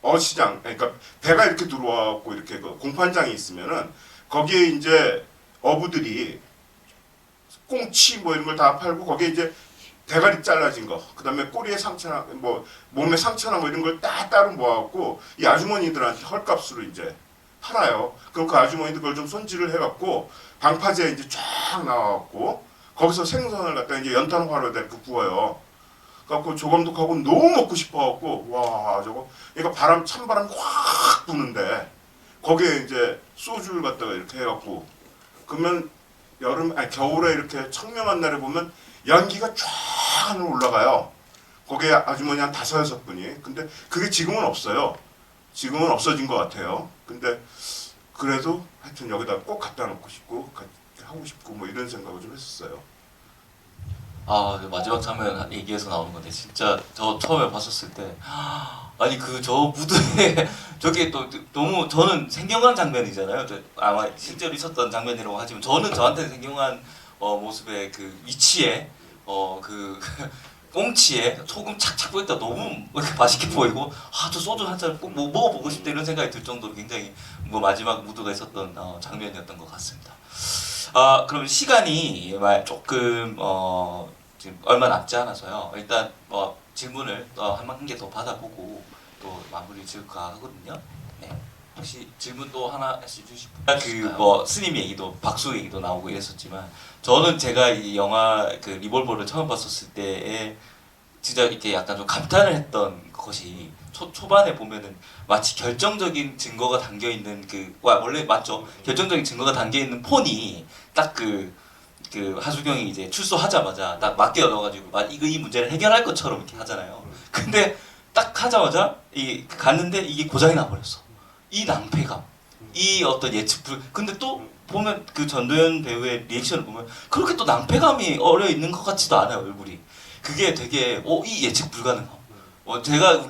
Speaker 1: 어시장, 그러니까 배가 이렇게 들어와갖고 이렇게 공판장이 있으면은 거기에 이제 어부들이 꽁치 뭐 이런 걸 다 팔고 거기에 이제 대가리 잘라진 거, 그 다음에 꼬리에 상처나 뭐 몸에 상처나 뭐 이런 걸 따로 모아갖고 이 아주머니들한테 헐값으로 이제 팔아요. 그럼 그 아주머니들 그걸 좀 손질을 해갖고 방파제에 이제 쫙 나와갖고 거기서 생선을 갖다 이제 연탄화로에다 이렇게 구워요. 그래갖고 조감독하고 너무 먹고 싶어갖고 와 저거 그러니까 찬바람이 확 부는데 거기에 이제 소주를 갖다가 이렇게 해갖고 그러면 겨울에 이렇게 청명한 날에 보면 연기가 쫙 하늘 올라가요. 거기에 아주머니 한 5-6분이. 근데 그게 지금은 없어요. 지금은 없어진 것 같아요. 근데 그래도 하여튼 여기다 꼭 갖다 놓고 싶고 하고 싶고 뭐 이런 생각을 좀 했었어요.
Speaker 2: 마지막 장면 얘기해서 나오는 건데 진짜 저 처음에 봤었을 때 아니 저 무드에 저게 또 너무 저는 생경한 장면이잖아요. 아마 실제로 있었던 장면이라고 하지만 저는 저한테는 생경한 모습의 위치에 꽁치에 소금 착착 뿌렸다 너무 맛있게 보이고 저 소주 한 잔 꼭 먹어보고 싶다 이런 생각이 들 정도로 굉장히 마지막 무드가 있었던 장면이었던 것 같습니다. 그럼 시간이 조금 지금 얼마 남지 않아서요. 일단 질문을 한 개 더 받아보고 또 마무리 지을까 하거든요. 네. 혹시 질문 또 하나 해주실 분? 스님 얘기도 박수 얘기도 나오고 이랬었지만 저는 제가 이 영화 리볼버를 처음 봤었을 때에 진짜 이렇게 약간 좀 감탄을 했던 것이 초반에 보면은 마치 결정적인 증거가 담겨 있는 원래 맞죠? 결정적인 증거가 담겨 있는 폰이 딱 하수경이 이제 출소하자마자 딱 맡겨져가지고 이 문제를 해결할 것처럼 이렇게 하잖아요. 근데 딱 하자마자 갔는데 이게 고장이 나버렸어. 이 낭패감, 이 어떤 근데 또 보면 전도연 배우의 리액션을 보면 그렇게 또 낭패감이 어려 있는 것 같지도 않아요 얼굴이. 그게 되게 이 예측 불가능함. 제가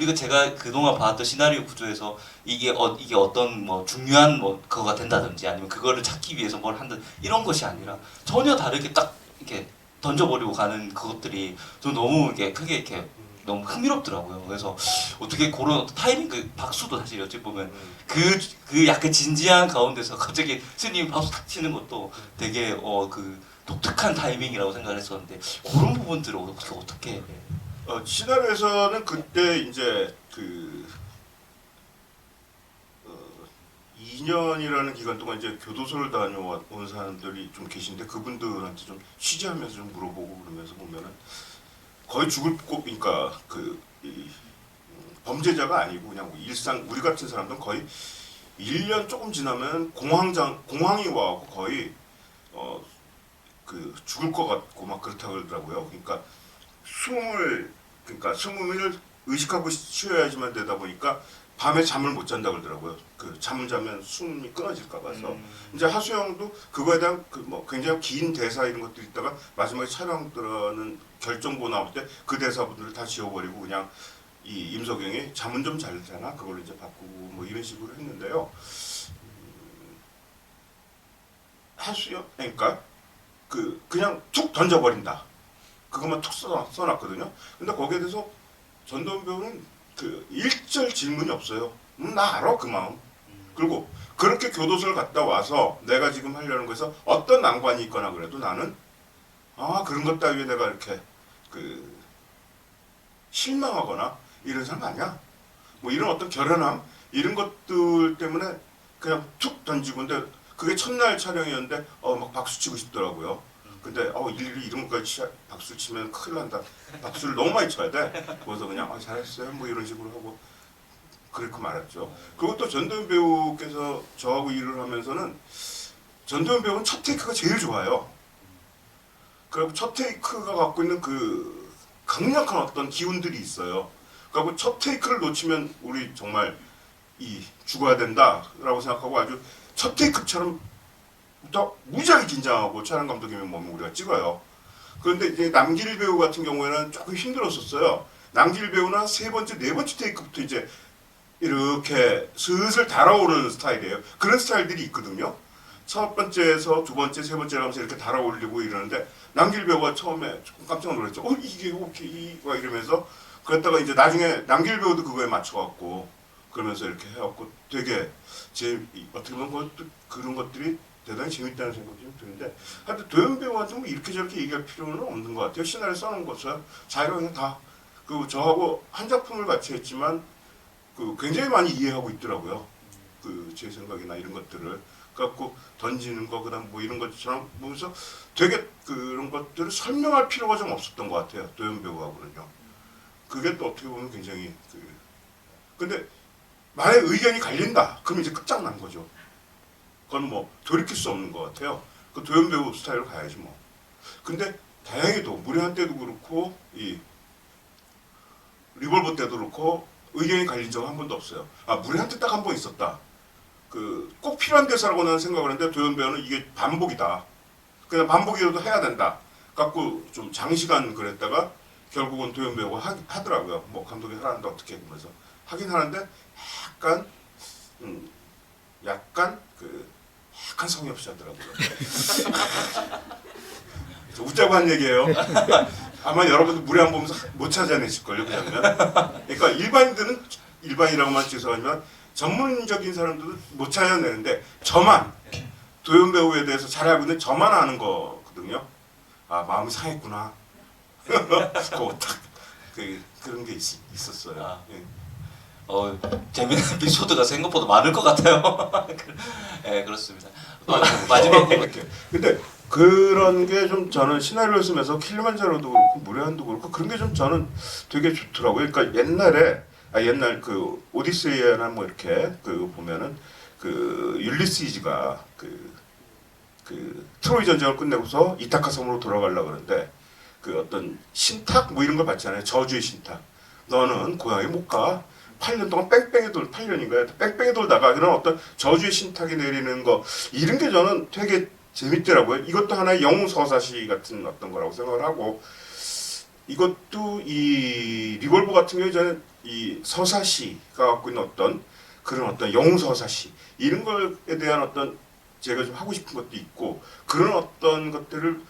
Speaker 2: 그동안 봤던 시나리오 구조에서 이게 어떤 중요한 그거가 된다든지 아니면 그거를 찾기 위해서 뭘 한다 이런 것이 아니라 전혀 다르게 딱 이렇게 던져버리고 가는 그것들이 좀 너무 크게 이렇게 너무 흥미롭더라고요. 그래서 어떻게 그런 타이밍 박수도 사실 어찌 보면 약간 진지한 가운데서 갑자기 스님이 박수 탁 치는 것도 되게 독특한 타이밍이라고 생각을 했었는데 그런 부분들을 어떻게
Speaker 1: 시나리오에서는 그때 이제 2년이라는 기간 동안 이제 교도소를 다녀온 사람들이 좀 계신데 그분들한테 좀 취재하면서 좀 물어보고 그러면서 보면은 거의 죽을 그러니까 범죄자가 아니고 그냥 일상 우리 같은 사람들은 거의 1년 조금 지나면 공황이 와갖고 거의 죽을 것 같고 막 그렇다고 그러더라고요. 그러니까 숨을 의식하고 쉬어야지만 되다 보니까 밤에 잠을 못 잔다 그러더라고요. 잠을 자면 숨이 끊어질까 봐서. 이제 하수영도 그거에 대한 굉장히 긴 대사 이런 것들이 있다가 마지막에 촬영 들어는 결정보 나올 때 그 대사분들을 다 지워버리고 그냥 이 임석영이 잠은 좀 잘 자나 그걸로 이제 바꾸고 뭐 이런 식으로 했는데요. 하수영 그러니까 그냥 툭 던져버린다. 그것만 툭 써놨거든요. 근데 거기에 대해서 전도연 배우는 그 일절 질문이 없어요. 나 알아 그 마음. 그리고 그렇게 교도소를 갔다 와서 내가 지금 하려는 거에서 어떤 난관이 있거나 그래도 나는 그런 것 따위에 내가 이렇게 그 실망하거나 이런 사람 아니야. 뭐 이런 어떤 결연함 이런 것들 때문에 그냥 툭 던지고 근데 그게 첫날 촬영이었는데 막 박수 치고 싶더라고요. 근데 일일이 이런 것까지 박수 치면 큰일 난다. 박수를 너무 많이 쳐야 돼. 그래서 그냥 잘했어요 뭐 이런 식으로 하고 그렇게 말했죠. 그리고 또 전도연 배우께서 저하고 일을 하면서는 전도연 배우는 첫 테이크가 제일 좋아요. 그리고 첫 테이크가 갖고 있는 그 강력한 어떤 기운들이 있어요. 그리고 첫 테이크를 놓치면 우리 정말 죽어야 된다라고 생각하고 아주 첫 테이크처럼 더 무지하게 긴장하고 촬영 감독이면 뭐 우리가 찍어요. 그런데 이제 남길 배우 같은 경우에는 조금 힘들었었어요. 남길 배우는 세 번째, 네 번째 테이크부터 이제 이렇게 슬슬 달아오르는 스타일이에요. 그런 스타일들이 있거든요. 첫 번째에서 두 번째, 세 번째 하면서 이렇게 달아올리고 이러는데 남길 배우가 처음에 조금 깜짝 놀랐죠. 이게 오케이 막 이러면서 그랬다가 이제 나중에 남길 배우도 그거에 맞춰갖고 그러면서 이렇게 해갖고 되게 어떻게 보면 그런 것들이 대단히 재밌다는 생각이 좀 드는데 하여튼 도연 배우한테 뭐 이렇게 저렇게 얘기할 필요는 없는 것 같아요. 시나리오 써놓은 것을 자기가 그냥 다 그 저하고 한 작품을 같이 했지만 그 굉장히 많이 이해하고 있더라고요. 그 제 생각이나 이런 것들을 갖고 던지는 거 그다음 뭐 이런 것처럼 보면서 되게 그런 것들을 설명할 필요가 좀 없었던 것 같아요. 도연 배우하고는요. 그게 또 어떻게 보면 굉장히 근데 만약에 의견이 갈린다. 그럼 이제 끝장난 거죠. 그건 뭐 돌이킬 수 없는 것 같아요. 그 도연 배우 스타일로 가야지 뭐. 근데 다행히도 무례한 때도 그렇고 이 리볼버 때도 그렇고 의견이 갈린 적은 한 번도 없어요. 무례한 때 딱 한 번 있었다. 그 꼭 필요한 대사라고 나는 생각을 했는데 도연 배우는 이게 반복이다. 그냥 반복이라도 해야 된다. 갖고 좀 장시간 그랬다가 결국은 도연 배우가 하더라고요. 뭐 감독이 하라는데 어떻게 보면서 하긴 하는데 약간 성의 없이 하더라고요. 웃자고 한 얘기예요. 아마 여러분들 무례한 보면서 못 찾아내실걸요, 그 장면. 그러니까 일반인들은 일반이라고만 죄송하지만 전문적인 사람들은 못 찾아내는데 저만 도연 배우에 대해서 잘 알고 있는 저만 아는 거거든요. 마음이 상했구나. 그거 딱 그런 게 있었어요. 예.
Speaker 2: 재미있는 에피소드가 생각보다 많을 것 같아요. 네, 그렇습니다. 마지막으로
Speaker 1: 근데 그런 게 좀 저는 시나리오 쓰면서 킬리만자로도 그렇고 무례한도 그렇고 그런 게 좀 저는 되게 좋더라고요. 그러니까 옛날 그 오디세이나 뭐 이렇게 보면은 그 율리시즈가 그 트로이 전쟁을 끝내고서 이타카 섬으로 돌아가려고 그러는데 그 어떤 신탁 뭐 이런 걸 받잖아요. 저주의 신탁. 너는 고향에 못 가. 8년 동안 뺑뺑이 8년인가요? 뺑뺑이 돌다가 그런 어떤 저주의 신탁이 내리는 거 이런 게 저는 되게 재밌더라고요. 이것도 하나의 영웅서사시 같은 어떤 거라고 생각을 하고 이것도 이 리볼버 같은 경우에 저는 이 서사시가 갖고 있는 그런 어떤 영웅서사시 이런 것에 대한 어떤 제가 좀 하고 싶은 것도 있고 그런 어떤 것들을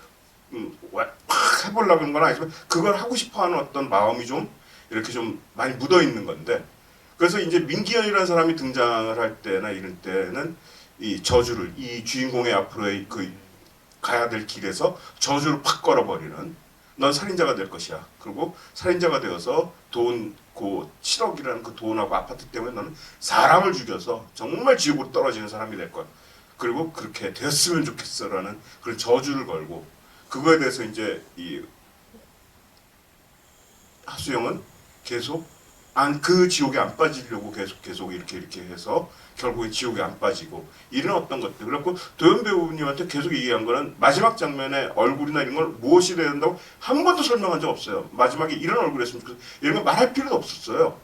Speaker 1: 확 해보려고 하는 건 아니지만 그걸 하고 싶어하는 어떤 마음이 좀 이렇게 좀 많이 묻어 있는 건데 그래서 이제 민기현이라는 사람이 등장을 할 때나 이런 때는 이 저주를 이 주인공의 앞으로의 가야 될 길에서 저주를 팍 걸어버리는 넌 살인자가 될 것이야. 그리고 살인자가 되어서 7억이라는 그 돈하고 아파트 때문에 너는 사람을 죽여서 정말 지옥으로 떨어지는 사람이 될 거야. 그리고 그렇게 되었으면 좋겠어라는 그런 저주를 걸고 그거에 대해서 이제 이 하수영은 계속 그 지옥에 안 빠지려고 계속 이렇게 해서 결국에 지옥에 안 빠지고 이런 어떤 것들. 그래갖고 도연 배우님한테 계속 얘기한 거는 마지막 장면에 얼굴이나 이런 걸 무엇이 돼야 된다고 한 번도 설명한 적 없어요. 마지막에 이런 얼굴이었으면 좋겠어. 이런 거 말할 필요도 없었어요.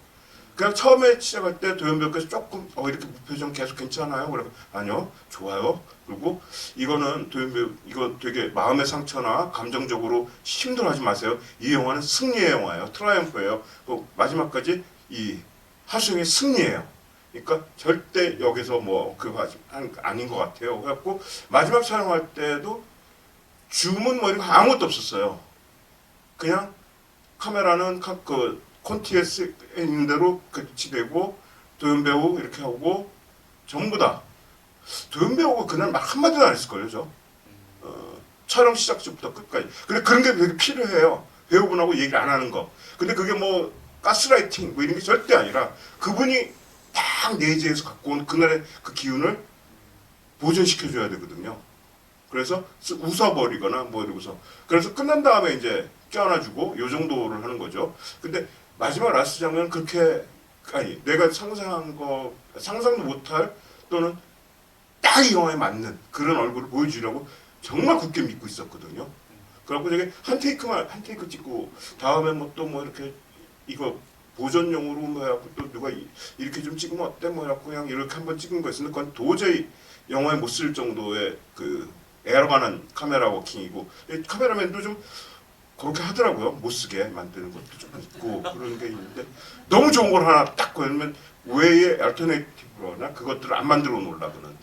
Speaker 1: 그냥 처음에 시작할 때 도연 배우께서 조금 이렇게 무표정 계속 괜찮아요? 그래 아니요 좋아요. 그리고 이거는 도연 배우 이거 되게 마음의 상처나 감정적으로 힘들어하지 마세요. 이 영화는 승리의 영화예요. 트라이엄프예요. 마지막까지 이 하수영의 승리예요. 그러니까 절대 여기서 아닌 것 같아요. 그래갖고 마지막 촬영할 때도 주문 뭐 이런 거 아무것도 없었어요. 그냥 카메라는 그 콘티에 있는 대로 배치되고 도연 배우 이렇게 하고 전부 다 도연 배우가 그날 말 한마디도 안 했을걸요, 저. 촬영 시작부터 끝까지. 근데 그런 게 되게 필요해요. 배우분하고 얘기를 안 하는 거. 근데 그게 뭐 가스라이팅 뭐 이런 게 절대 아니라 그분이 딱 내재해서 갖고 온 그날의 그 기운을 보존시켜줘야 되거든요. 그래서 웃어버리거나 뭐 이러고서 그래서 끝난 다음에 이제 껴안아주고 요 정도를 하는 거죠. 근데 마지막 라스트 장면 그렇게 아니 내가 상상한 거 상상도 못할 또는 딱 이 영화에 맞는 그런 얼굴을 보여주려고 정말 굳게 믿고 있었거든요. 그래갖고 저게 한 테이크 찍고 다음에 뭐 또 뭐 이렇게 이거 보존용으로 뭐 해갖고 또 누가 이렇게 좀 찍으면 어때 뭐 해갖고 그냥 이렇게 한번 찍은 거였는데 그건 도저히 영화에 못 쓸 정도의 그 에러가는 카메라 워킹이고 카메라맨도 좀 그렇게 하더라고요. 못 쓰게 만드는 것도 좀 있고 그런 게 있는데 너무 좋은 걸 하나 딱 걸면 외에 알터네이티브나 그것들을 안 만들어 놓으려고는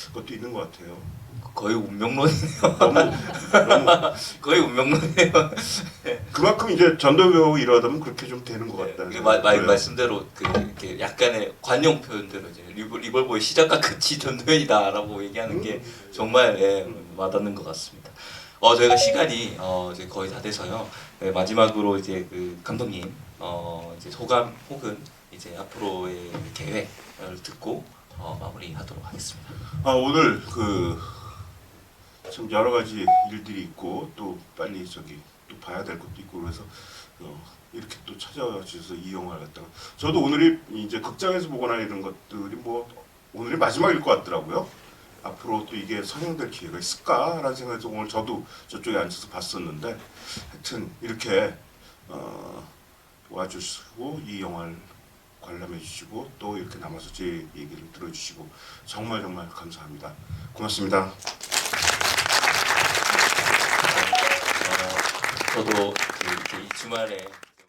Speaker 1: 그것도 있는 것 같아요.
Speaker 2: 거의 운명론이네요.
Speaker 1: 너무
Speaker 2: 거의 운명론이에요.
Speaker 1: 그만큼 이제 전도 배우 일하다면 그렇게 좀 되는 것 같다는
Speaker 2: 네,
Speaker 1: 생각이 들어요.
Speaker 2: 말씀대로 그 이렇게 약간의 관용 표현대로 이제 리볼버의 시작과 끝이 전도연이다라고 얘기하는 게 정말 와닿는 것 같습니다. 저희가 시간이 이제 거의 다 돼서요. 네, 마지막으로 이제 그 감독님 이제 소감 혹은 이제 앞으로의 계획을 듣고 마무리하도록 하겠습니다.
Speaker 1: 오늘 참 여러 가지 일들이 있고 또 빨리 또 봐야 될 것도 있고 그래서 이렇게 또 찾아와 주셔서 이 영화를 갖다가 저도 오늘이 이제 극장에서 보거나 이런 것들이 뭐 오늘이 마지막일 것 같더라고요. 앞으로 또 이게 선행될 기회가 있을까라는 생각에서 오늘 저도 저쪽에 앉아서 봤었는데 하여튼 이렇게 와주시고 이 영화를 관람해 주시고 또 이렇게 남아서 제 얘기를 들어주시고 정말 감사합니다. 고맙습니다.
Speaker 2: 저도 이렇게 이 주말에